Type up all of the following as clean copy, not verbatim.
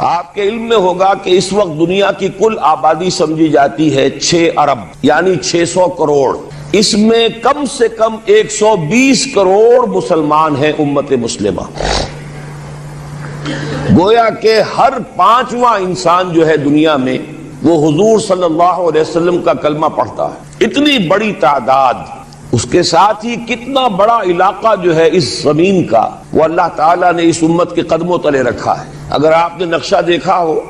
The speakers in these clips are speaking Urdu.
آپ کے علم میں ہوگا کہ اس وقت دنیا کی کل آبادی سمجھی جاتی ہے 6 ارب یعنی 600 کروڑ. اس میں کم سے کم 120 کروڑ مسلمان ہیں امت مسلمہ. گویا کہ ہر 5واں انسان جو ہے دنیا میں وہ حضور صلی اللہ علیہ وسلم کا کلمہ پڑھتا ہے. اتنی بڑی تعداد، اس کے ساتھ ہی کتنا بڑا علاقہ جو ہے اس زمین کا وہ اللہ تعالیٰ نے اس امت کے قدموں تلے رکھا ہے. اگر آپ نے نقشہ دیکھا ہو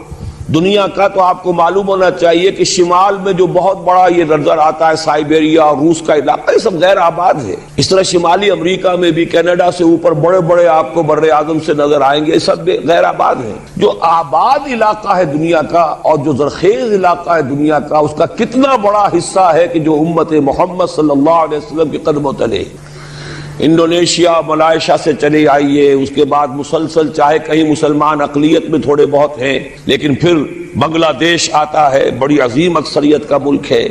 دنیا کا تو آپ کو معلوم ہونا چاہیے کہ شمال میں جو بہت بڑا یہ نظر آتا ہے سائبیریا اور روس کا علاقہ، یہ سب غیر آباد ہے. اس طرح شمالی امریکہ میں بھی کینیڈا سے اوپر بڑے بڑے آپ کو بر اعظم سے نظر آئیں گے، یہ سب غیر آباد ہیں. جو آباد علاقہ ہے دنیا کا اور جو زرخیز علاقہ ہے دنیا کا، اس کا کتنا بڑا حصہ ہے کہ جو امت محمد صلی اللہ علیہ وسلم کے قدموں تلے. انڈونیشیا ملائیشیا سے چلے آئیے، اس کے بعد مسلسل چاہے کہیں مسلمان اقلیت میں تھوڑے بہت ہیں، لیکن پھر بنگلہ دیش آتا ہے، بڑی عظیم اکثریت کا ملک ہے.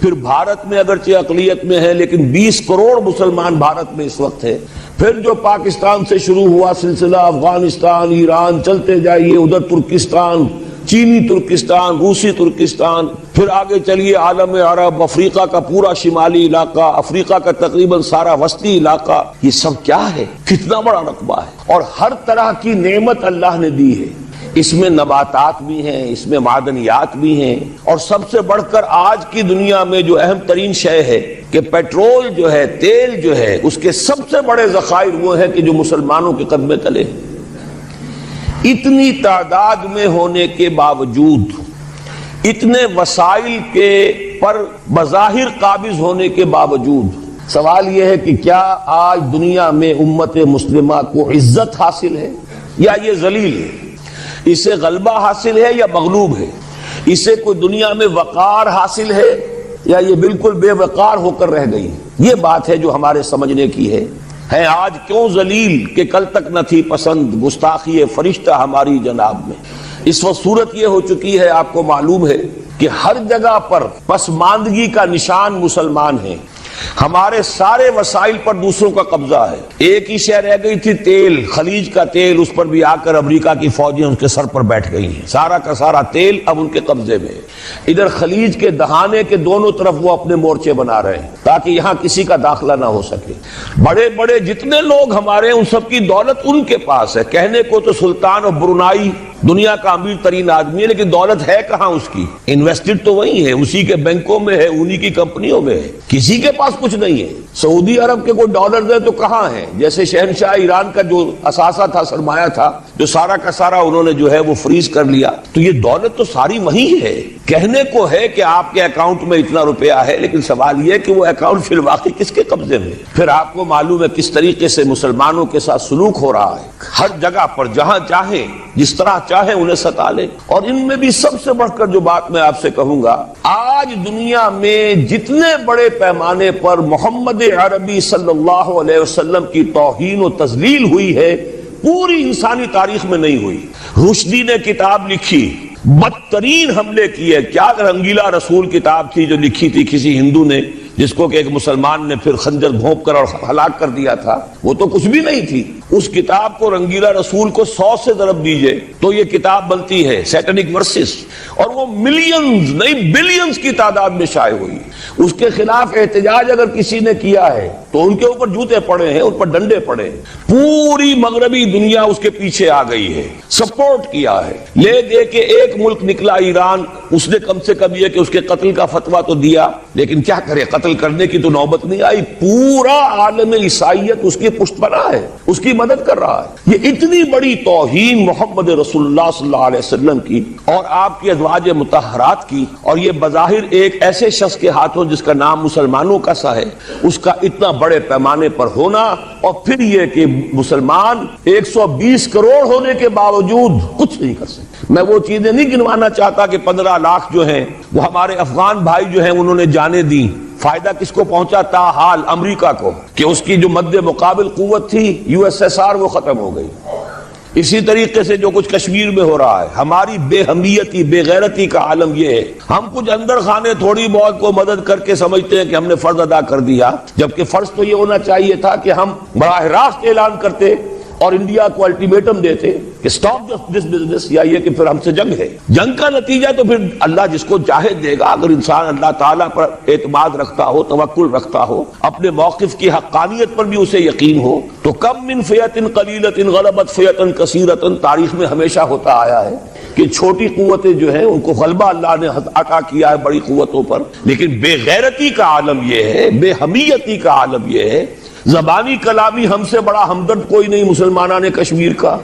پھر بھارت میں اگرچہ اقلیت میں ہے لیکن 20 کروڑ مسلمان بھارت میں اس وقت ہے. پھر جو پاکستان سے شروع ہوا سلسلہ، افغانستان، ایران، چلتے جائیے ادھر ترکستان، چینی ترکستان، روسی ترکستان، پھر آگے چلیے عالم عرب، افریقہ کا پورا شمالی علاقہ، افریقہ کا تقریباً سارا وسطی علاقہ. یہ سب کیا ہے؟ کتنا بڑا رقبہ ہے اور ہر طرح کی نعمت اللہ نے دی ہے. اس میں نباتات بھی ہیں، اس میں معدنیات بھی ہیں، اور سب سے بڑھ کر آج کی دنیا میں جو اہم ترین شے ہے کہ پیٹرول جو ہے، تیل جو ہے، اس کے سب سے بڑے ذخائر وہ ہیں کہ جو مسلمانوں کے قدمے تلے. اتنی تعداد میں ہونے کے باوجود، اتنے وسائل کے پر بظاہر قابض ہونے کے باوجود، سوال یہ ہے کہ کیا آج دنیا میں امت مسلمہ کو عزت حاصل ہے یا یہ ذلیل ہے؟ اسے غلبہ حاصل ہے یا مغلوب ہے؟ اسے کوئی دنیا میں وقار حاصل ہے یا یہ بالکل بے وقار ہو کر رہ گئی؟ یہ بات ہے جو ہمارے سمجھنے کی ہے. آج کیوں ذلیل کہ کل تک نہ تھی پسند، گستاخی فرشتہ ہماری جناب میں. اس وقت صورت یہ ہو چکی ہے، آپ کو معلوم ہے کہ ہر جگہ پر پسماندگی کا نشان مسلمان ہیں. ہمارے سارے وسائل پر دوسروں کا قبضہ ہے. ایک ہی شے رہ گئی تھی، تیل، خلیج کا تیل، اس پر بھی آ کر امریکہ کی فوجیں ان کے سر پر بیٹھ گئی ہیں. سارا کا سارا تیل اب ان کے قبضے میں ہے. ادھر خلیج کے دہانے کے دونوں طرف وہ اپنے مورچے بنا رہے ہیں تاکہ یہاں کسی کا داخلہ نہ ہو سکے. بڑے بڑے جتنے لوگ ہمارے، ان سب کی دولت ان کے پاس ہے. کہنے کو تو سلطان اور برونائی دنیا کا امیر ترین آدمی ہے، لیکن دولت ہے کہاں اس کی؟ انویسٹڈ تو وہی ہے، اسی کے بینکوں میں ہے، انہی کی کمپنیوں میں ہے. کسی کے پاس کچھ نہیں ہے. سعودی عرب کے کوئی ڈالر ہے تو کہاں ہے؟ جیسے شہنشاہ ایران کا جو اثاثہ تھا، سرمایہ تھا، جو سارا کا سارا انہوں نے جو ہے وہ فریز کر لیا. تو یہ دولت تو ساری وہی ہے. کہنے کو ہے کہ آپ کے اکاؤنٹ میں اتنا روپیہ ہے، لیکن سوال یہ کہ وہ اکاؤنٹ فی الواقع کس کے قبضے میں؟ پھر آپ کو معلوم ہے کس طریقے سے مسلمانوں کے ساتھ سلوک ہو رہا ہے. ہر جگہ پر جہاں چاہیں، جس طرح چاہیں انہیں ستا لیں. اور ان میں بھی سب سے بڑھ کر جو بات میں آپ سے کہوں گا، آج دنیا میں جتنے بڑے پیمانے پر محمد عربی صلی اللہ علیہ وسلم کی توہین و تذلیل ہوئی ہے، پوری انسانی تاریخ میں نہیں ہوئی. رشدی نے کتاب لکھی، بدترین حملے کیے. کیا رنگیلا رسول کتاب تھی جو لکھی تھی کسی ہندو نے، جس کو کہ ایک مسلمان نے پھر خنجر گھونپ کر اور ہلاک کر دیا تھا. وہ تو کچھ بھی نہیں تھی. اس کتاب کو رنگیلا رسول کو 100 سے ضرب دیجئے تو یہ کتاب بنتی ہے سیٹنک ورسز، اور وہ ملینز نہیں بلینز کی تعداد میں شائع ہوئی. اس کے خلاف احتجاج اگر کسی نے کیا ہے تو ان کے اوپر جوتے پڑے ہیں، ان پر ڈنڈے پڑے ہیں. پوری مغربی دنیا اس کے پیچھے آ گئی ہے، سپورٹ کیا ہے. لے دے کے ایک ملک نکلا ایران، اس نے کم سے کم یہ کہ اس کے قتل کا فتویٰ تو دیا، لیکن کیا کرے، قتل کرنے کی تو نوبت نہیں آئی. پورا عالم عیسائیت اس کی پشت بنا ہے، اس کی مدد کر رہا ہے. یہ اتنی بڑی توہین محمد رسول اللہ صلی اللہ علیہ وسلم کی اور آپ کی ازواج مطہرات کی، اور یہ بظاہر ایک ایسے شخص کے ہاتھوں جس کا نام مسلمانوں کا سا ہے، اس کا اتنا بڑے پیمانے پر ہونا. اور پھر یہ کہ مسلمان 120 کروڑ ہونے کے باوجود کچھ نہیں کر سکتے. میں وہ چیزیں نہیں گنوانا چاہتا کہ 15 لاکھ جو ہیں وہ ہمارے افغان بھائی جو ہیں انہوں نے جانیں دی. فائدہ کس کو پہنچا؟ تاحال امریکہ کو، کہ اس کی جو مد مقابل قوت تھی USSR وہ ختم ہو گئی. اسی طریقے سے جو کچھ کشمیر میں ہو رہا ہے، ہماری بے ہمیتی، بے غیرتی کا عالم یہ ہے. ہم کچھ اندر خانے تھوڑی بہت کو مدد کر کے سمجھتے ہیں کہ ہم نے فرض ادا کر دیا، جبکہ فرض تو یہ ہونا چاہیے تھا کہ ہم براہ راست اعلان کرتے اور انڈیا کو الٹیمیٹم دیتے کہ سٹاپ دس بزنس، یا یہ کہ پھر ہم سے جنگ ہے، جنگ کا نتیجہ تو پھر اللہ جس کو چاہے دے گا۔ اگر انسان اللہ تعالیٰ پر اعتماد رکھتا ہو، توکل رکھتا ہو، اپنے موقف کی حقانیت پر بھی اسے یقین ہو، تو کم من فئۃ قلیلۃ غلبت فئۃ کثیرۃ، تاریخ میں ہمیشہ ہوتا آیا ہے کہ چھوٹی قوتیں جو ہیں ان کو غلبہ اللہ نے عطا کیا ہے بڑی قوتوں پر، لیکن بے غیرتی کا عالم یہ ہے، بے حمیتی کا عالم یہ ہے، زبانی کلامی ہم سے بڑا ہمدرد کوئی نہیں مسلمانان کشمیر کا،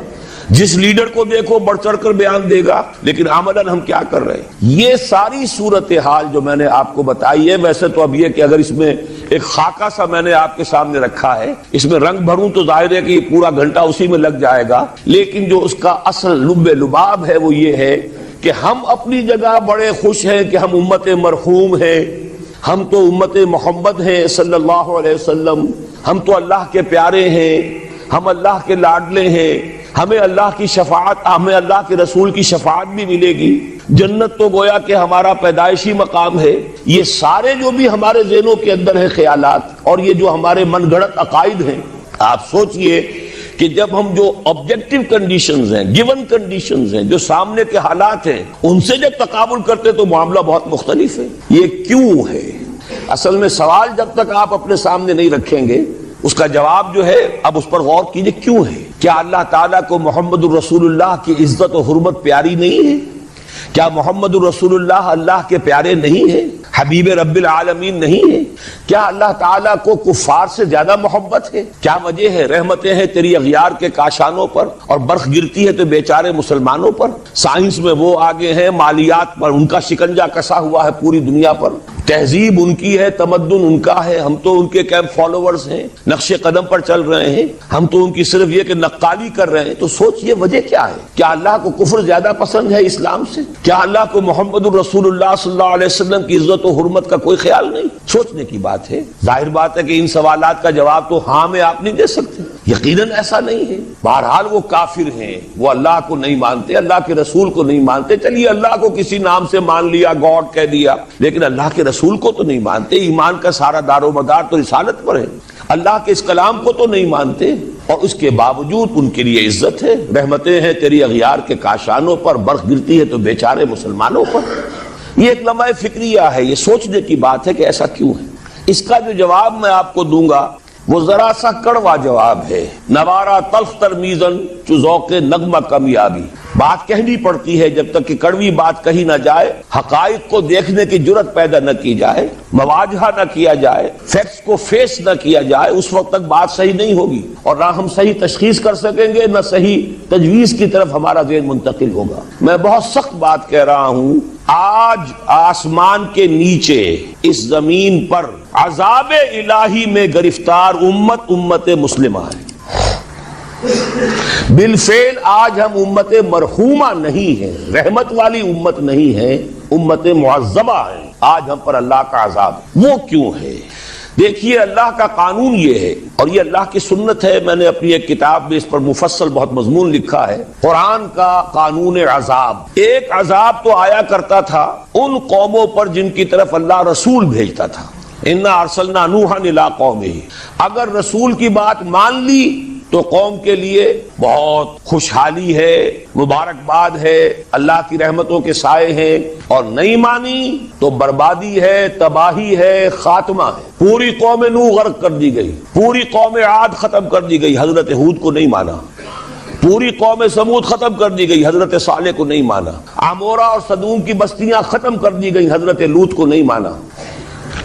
جس لیڈر کو دیکھو بڑھ چڑھ کر بیان دے گا، لیکن عملاً ہم کیا کر رہے ہیں؟ یہ ساری صورتحال جو میں نے آپ کو بتائی ہے، ویسے تو اب یہ کہ اگر اس میں ایک خاکہ سا میں نے آپ کے سامنے رکھا ہے، اس میں رنگ بھروں تو ظاہر ہے کہ پورا گھنٹہ اسی میں لگ جائے گا، لیکن جو اس کا اصل لب لباب ہے وہ یہ ہے کہ ہم اپنی جگہ بڑے خوش ہیں کہ ہم امت مرحوم ہیں، ہم تو امت محمد ہیں صلی اللہ علیہ وسلم، ہم تو اللہ کے پیارے ہیں، ہم اللہ کے لاڈلے ہیں، ہمیں اللہ کی شفاعت، ہمیں اللہ کے رسول کی شفاعت بھی ملے گی، جنت تو گویا کہ ہمارا پیدائشی مقام ہے۔ یہ سارے جو بھی ہمارے ذہنوں کے اندر ہیں خیالات، اور یہ جو ہمارے من گھڑت عقائد ہیں، آپ سوچئے کہ جب ہم جو آبجیکٹیو کنڈیشنز ہیں، گیون کنڈیشنز ہیں، جو سامنے کے حالات ہیں، ان سے جب تقابل کرتے تو معاملہ بہت مختلف ہے۔ یہ کیوں ہے؟ اصل میں سوال جب تک آپ اپنے سامنے نہیں رکھیں گے، اس کا جواب جو ہے اب اس پر غور کیجئے، کیوں ہے؟ کیا اللہ تعالیٰ کو محمد الرسول اللہ کی عزت و حرمت پیاری نہیں ہے؟ کیا محمد الرسول اللہ اللہ کے پیارے نہیں ہیں، حبیب رب العالمین نہیں ہے؟ کیا اللہ تعالیٰ کو کفار سے زیادہ محبت ہے؟ کیا وجہ ہے؟ رحمتیں ہیں تیری اغیار کے کاشانوں پر، اور برف گرتی ہے تو بیچارے مسلمانوں پر۔ سائنس میں وہ آگے ہیں، مالیات پر ان کا شکنجہ کسا ہوا ہے پوری دنیا پر، تہذیب ان کی ہے، تمدن ان کا ہے، ہم تو ان کے کیمپ فالوورز ہیں، نقش قدم پر چل رہے ہیں، ہم تو ان کی صرف یہ کہ نقالی کر رہے ہیں۔ تو سوچئے وجہ کیا ہے؟ کیا اللہ کو کفر زیادہ پسند ہے اسلام سے؟ کیا اللہ کو محمد الرسول اللہ صلی اللہ علیہ وسلم کی عزت و حرمت کا کوئی خیال نہیں؟ سوچنے کی بات ہے۔ ظاہر بات ہے کہ ان سوالات کا جواب تو ہاں میں آپ نہیں دے سکتے، یقیناً ایسا نہیں ہے۔ بہرحال وہ کافر ہیں، وہ اللہ کو نہیں مانتے، اللہ کے رسول کو نہیں مانتے، چلیے اللہ کو کسی نام سے مان لیا، گاڈ کہہ دیا، لیکن اللہ کے رسول کو تو نہیں مانتے۔ ایمان کا سارا دار و مدار تو رسالت پر ہے، اللہ کے اس کلام کو تو نہیں مانتے، اور اس کے باوجود ان کے لیے عزت ہے، رحمتیں ہیں تیری اغیار کے کاشانوں پر، برف گرتی ہے تو بیچارے مسلمانوں پر۔ یہ ایک لمحہ فکریہ ہے، یہ سوچنے کی بات ہے کہ ایسا کیوں ہے۔ اس کا جو جواب میں آپ کو دوں گا وہ ذرا سا کڑوا جواب ہے، نوارا تلخ ترمیزن چو ذوق نغمہ کمیابی۔ بات کہنی پڑتی ہے جب تک کہ کڑوی بات کہی نہ جائے، حقائق کو دیکھنے کی جرت پیدا نہ کی جائے، مواجہہ نہ کیا جائے، فیکٹس کو فیس نہ کیا جائے، اس وقت تک بات صحیح نہیں ہوگی، اور نہ ہم صحیح تشخیص کر سکیں گے، نہ صحیح تجویز کی طرف ہمارا ذہن منتقل ہوگا۔ میں بہت سخت بات کہہ رہا ہوں، آج آسمان کے نیچے اس زمین پر عذاب الہی میں گرفتار امت مسلمہ ہے۔ بالفعل آج ہم امت مرحومہ نہیں ہیں، رحمت والی امت نہیں ہے، امت معذبہ ہے۔ آج ہم پر اللہ کا عذاب، وہ کیوں ہے؟ دیکھیے اللہ کا قانون یہ ہے، اور یہ اللہ کی سنت ہے، میں نے اپنی ایک کتاب میں اس پر مفصل بہت مضمون لکھا ہے، قرآن کا قانون عذاب۔ ایک عذاب تو آیا کرتا تھا ان قوموں پر جن کی طرف اللہ رسول بھیجتا تھا، انا ارسلنا نوحا الی قومہ، اگر رسول کی بات مان لی تو قوم کے لیے بہت خوشحالی ہے، مبارکباد ہے، اللہ کی رحمتوں کے سائے ہیں، اور نہیں مانی تو بربادی ہے، تباہی ہے، خاتمہ ہے۔ پوری قوم نوح غرق کر دی گئی، پوری قوم عاد ختم کر دی گئی، حضرت ہود کو نہیں مانا، پوری قوم سمود ختم کر دی گئی، حضرت صالح کو نہیں مانا، عمورہ اور صدوم کی بستیاں ختم کر دی گئی، حضرت لوط کو نہیں مانا،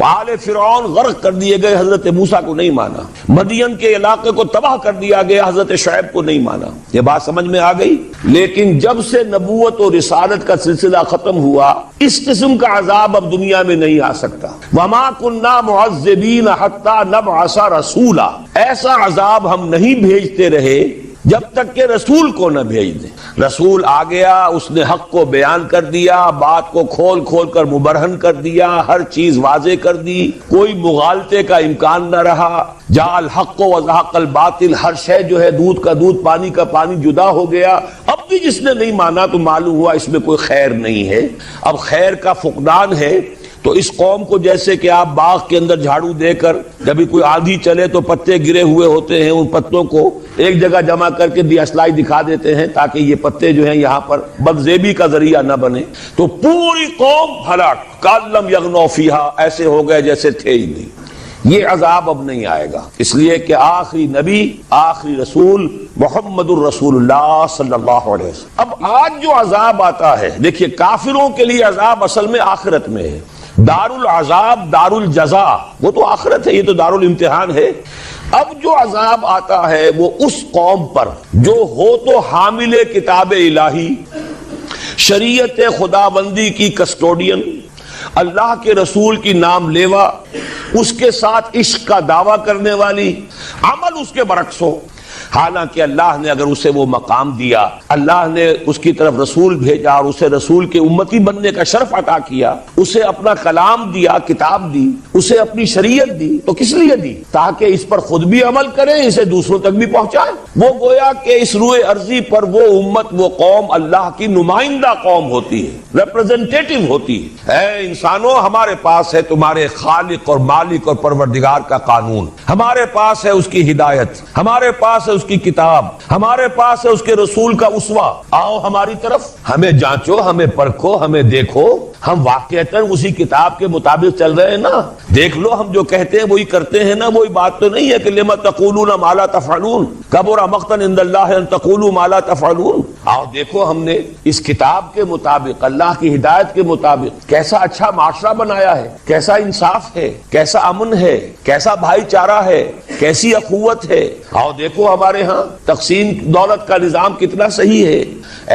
آل فرعون غرق کر دیے گئے، حضرت موسیٰ کو نہیں مانا، مدین کے علاقے کو تباہ کر دیا گیا، حضرت شعیب کو نہیں مانا۔ یہ بات سمجھ میں آ گئی؟ لیکن جب سے نبوت اور رسالت کا سلسلہ ختم ہوا، اس قسم کا عذاب اب دنیا میں نہیں آ سکتا۔ وما كنا معذبین حتی نبعث رسولا، ایسا عذاب ہم نہیں بھیجتے رہے جب تک کہ رسول کو نہ بھیج دیں۔ رسول آ گیا، اس نے حق کو بیان کر دیا، بات کو کھول کھول کر مبرہن کر دیا، ہر چیز واضح کر دی، کوئی مغالطے کا امکان نہ رہا، جاء الحق وزهق الباطل، ہر شے جو ہے دودھ کا دودھ، پانی کا پانی جدا ہو گیا۔ اب بھی جس نے نہیں مانا تو معلوم ہوا اس میں کوئی خیر نہیں ہے، اب خیر کا فقدان ہے۔ تو اس قوم کو جیسے کہ آپ باغ کے اندر جھاڑو دے کر جب بھی کوئی آندھی چلے تو پتے گرے ہوئے ہوتے ہیں، ان پتوں کو ایک جگہ جمع کر کے دیاسلائی دکھا دیتے ہیں تاکہ یہ پتے جو ہیں یہاں پر بدزیبی کا ذریعہ نہ بنے، تو پوری قوم ہلاک، کالم یغنوا فیہا، ایسے ہو گئے جیسے تھے ہی نہیں۔ یہ عذاب اب نہیں آئے گا، اس لیے کہ آخری نبی، آخری رسول محمد الرسول اللہ صلی اللہ علیہ وسلم۔ اب آج جو عذاب آتا ہے، دیکھیے کافروں کے لیے عذاب اصل میں آخرت میں ہے، دار العذاب دار الجزا، وہ تو آخرت ہے، یہ تو دار الامتحان ہے۔ اب جو عذاب آتا ہے وہ اس قوم پر جو ہو تو حامل کتاب الہی، شریعت خداوندی کی کسٹوڈین، اللہ کے رسول کی نام لیوا، اس کے ساتھ عشق کا دعویٰ کرنے والی، عمل اس کے برعکس ہو۔ حالانکہ اللہ نے اگر اسے وہ مقام دیا، اللہ نے اس کی طرف رسول بھیجا اور اسے رسول کے امتی بننے کا شرف عطا کیا، اسے اپنا کلام دیا، کتاب دی، اسے اپنی شریعت دی، تو کس لیے دی؟ تاکہ اس پر خود بھی عمل کریں، اسے دوسروں تک بھی پہنچائیں۔ وہ گویا کہ اس روئے ارضی پر وہ امت، وہ قوم اللہ کی نمائندہ قوم ہوتی ہے، ریپرزنٹیٹو ہوتی ہے۔ اے انسانوں، ہمارے پاس ہے تمہارے خالق اور مالک اور پروردگار کا قانون، ہمارے پاس ہے اس کی ہدایت، ہمارے پاس ہے اس کی کتاب، ہمارے پاس ہے اس کے رسول کا اسوہ، آؤ ہماری طرف، ہمیں جانچو، ہمیں پرکھو، ہمیں دیکھو، ہم واقعتاً اسی کتاب کے مطابق چل رہے ہیں نا، دیکھ لو ہم جو کہتے ہیں وہی کرتے ہیں نا۔ وہی بات تو نہیں ہے کہ لما تقولون ما لا تفعلون، کبر مقتا عند اللہ ان تقولوا ما لا تفعلون۔ آؤ دیکھو ہم نے اس کتاب کے مطابق، اللہ کی ہدایت کے مطابق کیسا اچھا معاشرہ بنایا ہے، کیسا انصاف ہے، کیسا امن ہے، کیسا بھائی چارہ ہے، کیسی اخوت ہے۔ آؤ دیکھو ہمارے ہاں تقسیم دولت کا نظام کتنا صحیح ہے۔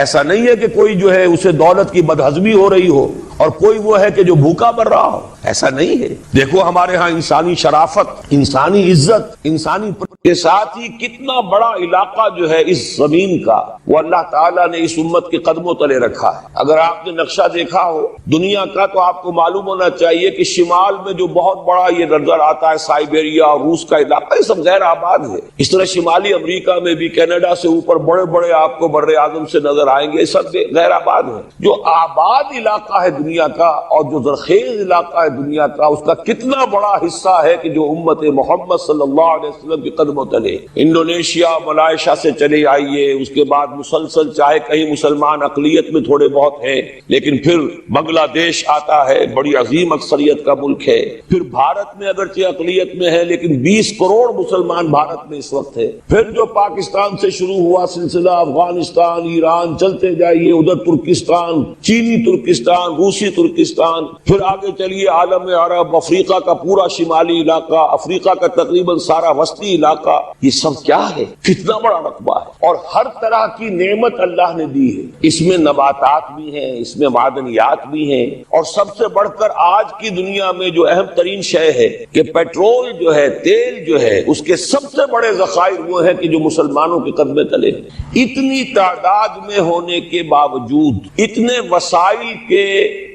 ایسا نہیں ہے کہ کوئی جو ہے اسے دولت کی بدہضمی ہو رہی ہو اور کوئی وہ ہے کہ جو بھوکا مر رہا ہو، ایسا نہیں ہے۔ دیکھو ہمارے ہاں انسانی شرافت، انسانی عزت، انسانی کے ساتھ ہی کتنا بڑا علاقہ جو ہے اس زمین کا وہ اللہ تعالیٰ نے اس امت کے قدموں تلے رکھا ہے۔ اگر آپ نے نقشہ دیکھا ہو دنیا کا تو آپ کو معلوم ہونا چاہیے کہ شمال میں جو بہت بڑا یہ نظر آتا ہے سائبیریا اور روس کا علاقہ، یہ سب غیر آباد ہے۔ اس طرح شمالی امریکہ میں بھی کینیڈا سے اوپر بڑے بڑے آپ کو بر اعظم سے نظر آئیں گے، یہ سب غیر آباد ہے۔ جو آباد علاقہ ہے دنیا کا اور جو زرخیز علاقہ ہے دنیا کا، اس کا کتنا بڑا حصہ ہے کہ جو امت محمد صلی اللہ علیہ وسلم کے قدموں تلے۔ انڈونیشیا، ملائیشیا سے چلے آئیے، اس کے بعد مسلسل چاہے کہیں مسلمان اقلیت میں تھوڑے بہت ہیں، لیکن پھر بنگلہ دیش آتا ہے، بڑی عظیم اکثریت کا ملک ہے۔ پھر بھارت میں اگرچہ اقلیت میں ہے لیکن 20 کروڑ مسلمان بھارت میں اس وقت ہے۔ پھر جو پاکستان سے شروع ہوا سلسلہ، افغانستان، ایران، چلتے جائیے ادھر ترکستان، چینی ترکستان، روسی ترکستان، پھر آگے چلیے عالم عرب، افریقہ کا پورا شمالی علاقہ، افریقہ کا تقریباً سارا وسطی علاقہ، یہ سب کیا ہے؟ کتنا بڑا رقبہ ہے، اور ہر طرح کی نعمت اللہ نے دی ہے۔ اس میں نباتات بھی ہیں، اس میں معدنیات بھی ہیں، اور سب سے بڑھ کر آج کی دنیا میں جو اہم ترین شے ہے کہ پیٹرول جو ہے، تیل جو ہے، اس کے سب سے بڑے ذخائر وہ ہیں کہ جو مسلمانوں کے قدمے تلے ہیں۔ اتنی تعداد میں ہونے کے باوجود، اتنے وسائل کے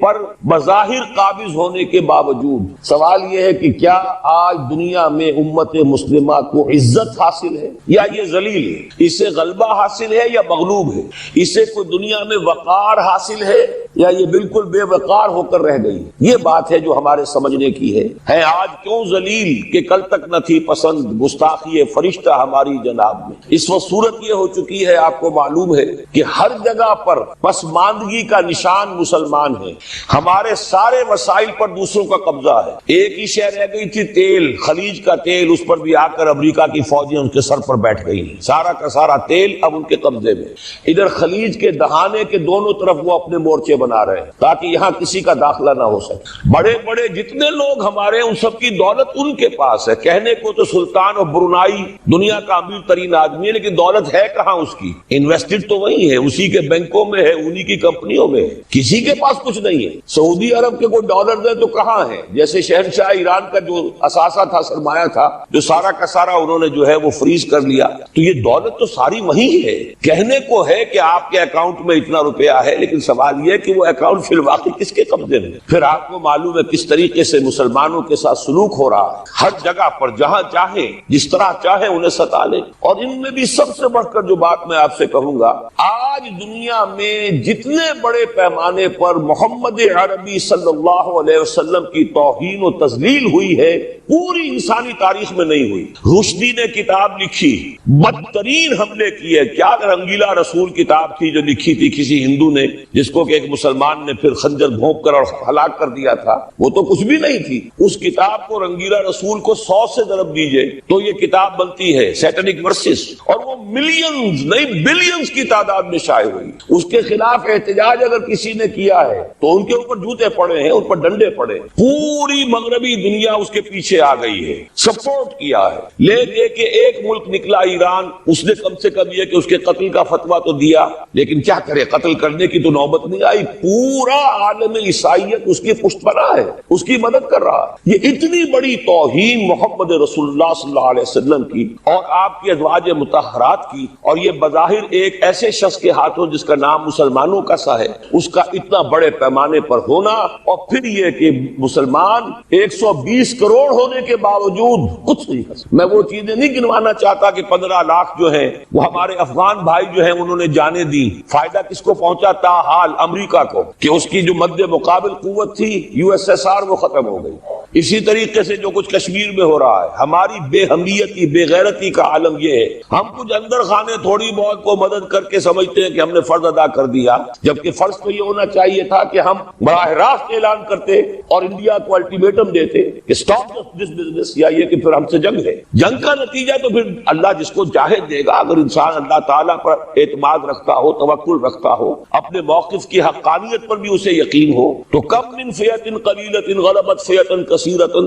پر بظاہر قابض ہونے کے باوجود، سوال یہ ہے کہ کیا آج دنیا میں امت مسلمہ کو عزت حاصل ہے یا یہ ذلیل ہے؟ اسے غلبہ حاصل ہے یا مغلوب ہے؟ اسے کوئی دنیا میں وقار حاصل ہے یا یہ بالکل بے وقار ہو کر رہ گئی؟ یہ بات ہے جو ہمارے سمجھنے کی ہے آج کیوں ذلیل کہ کل تک نہ تھی پسند، گستاخی فرشتہ ہماری جناب میں۔ اس وقت صورت یہ ہو چکی ہے، آپ کو معلوم ہے کہ ہر جگہ پر پسماندگی کا نشان مسلمان ہے۔ ہمارے سارے وسائل پر دوسروں کا قبضہ ہے۔ ایک ہی شے رہ گئی تھی، تیل، خلیج کا تیل، اس پر بھی آ کر امریکہ کی فوجیں ان کے سر پر بیٹھ گئی ہیں۔ سارا کا سارا تیل اب ان کے قبضے میں۔ ادھر خلیج کے دہانے کے دونوں طرف وہ اپنے مورچے بنا رہے ہیں تاکہ یہاں کسی کا داخلہ نہ ہو سکے۔ بڑے بڑے جتنے لوگ ہمارے ان سب کی دولت ان کے پاس ہے۔ کہنے کو تو سلطان اور برونائی دنیا کا امیر ترین آدمی ہے، لیکن دولت ہے کہاں اس کی؟ انویسٹڈ تو وہی ہے، اسی کے بینکوں میں ہے، انہی کی کمپنیوں میں ہے، کسی کے پاس کچھ نہیں ہے۔ سعودی عرب کے کوئی ڈالر دے تو کہاں ہے؟ جیسے شہنشاہ ایران کا جو اثاثہ تھا، سرمایہ تھا، جو سارا کا سارا انہوں نے جو ہے وہ فریز کر لیا۔ تو یہ دولت تو ساری وہی ہے۔ کہنے کو ہے کہ آپ کے اکاؤنٹ میں اتنا روپیہ ہے، لیکن سوال یہ کہ کہ وہ اکاؤنٹ فی الواقع کس کے قبضے میں. پھر آپ کو معلوم ہے کس طریقے سے مسلمانوں کے ساتھ سلوک ہو رہا ہے. ہر جگہ پر جہاں چاہے جس طرح چاہے انہیں ستا لیں. اور ان میں بھی سب سے بڑھ کر جو بات میں آپ سے کہوں گا، آج دنیا میں جتنے بڑے پیمانے پر محمد عربی صلی اللہ علیہ وسلم کی توہین و تذلیل ہوئی ہے پوری انسانی تاریخ میں نہیں ہوئی. رشدی نے کتاب لکھی، بدترین حملے کیے. کیا رنگیلا رسول کتاب تھی جو لکھی تھی کسی ہندو نے، جس کو کہ ایک مسلمان نے پھر خنجر گھونپ کر اور ہلاک کر دیا تھا. وہ تو کچھ بھی نہیں تھی. اس کتاب کو رنگیلا رسول کو 100 سے ضرب دیجئے تو یہ کتاب بنتی ہے سیٹنک ورسز، اور وہ ملینز نہیں بلینز کی تعداد میں شائع ہوئی. اس کے خلاف احتجاج اگر کسی نے کیا ہے تو ان کے اوپر جوتے پڑے ہیں، ان پر ڈنڈے پڑے. پوری مغربی دنیا اس کے پیچھے آ گئی ہے، سپورٹ کیا ہے. لے دے کے ایک ملک نکلا ایران، اس نے کم سے کم یہ کہ اس کے قتل کا فتویٰ تو دیا، لیکن کیا کرے، قتل کرنے کی تو نوبت نہیں آئی. پورا عالم عیسائیت اس کی پشت بنا ہے، اس کی مدد کر رہا ہے. یہ اتنی بڑی توہین محمد رسول اللہ صلی اللہ علیہ وسلم کی اور آپ کی ازواج مطہرات کی، اور یہ بظاہر ایک ایسے شخص کے ہاتھوں جس کا نام مسلمانوں کا سا ہے، اس کا اتنا بڑے پیمانے پر ہونا. اور پھر یہ کہ مسلمان 120 کروڑ ہونے کے باوجود کچھ نہیں کر سکتے. میں وہ چیزیں نہیں گنوانا چاہتا کہ 15 لاکھ جو ہیں وہ ہمارے افغان بھائی جو ہیں انہوں نے جانیں دی. فائدہ کس کو پہنچا؟ تاحال امریکہ کو، کہ اس کی جو مد مقابل قوت تھی USSR وہ ختم ہو گئی. اسی طریقے سے جو کچھ کشمیر میں ہو رہا ہے، ہماری بے حمیتی بے غیرتی کا عالم یہ ہے. ہم کچھ اندر خانے تھوڑی بہت کو مدد کر کے سمجھتے ہیں کہ ہم نے فرض ادا کر دیا، جبکہ فرض تو یہ ہونا چاہیے تھا کہ ہم براہ راست اعلان کرتے اور انڈیا کو الٹیمیٹم دیتے کہ سٹاپ دس بزنس، یا یہ کہ پھر ہم سے جنگ ہے. جنگ کا نتیجہ تو پھر اللہ جس کو چاہے دے گا. اگر انسان اللہ تعالیٰ پر اعتماد رکھتا ہو، توکل رکھتا ہو، اپنے موقف کی حقانیت پر بھی اسے یقین ہو، تو کم من فئۃ قلیلۃ غلبت فئۃ کثیرۃ.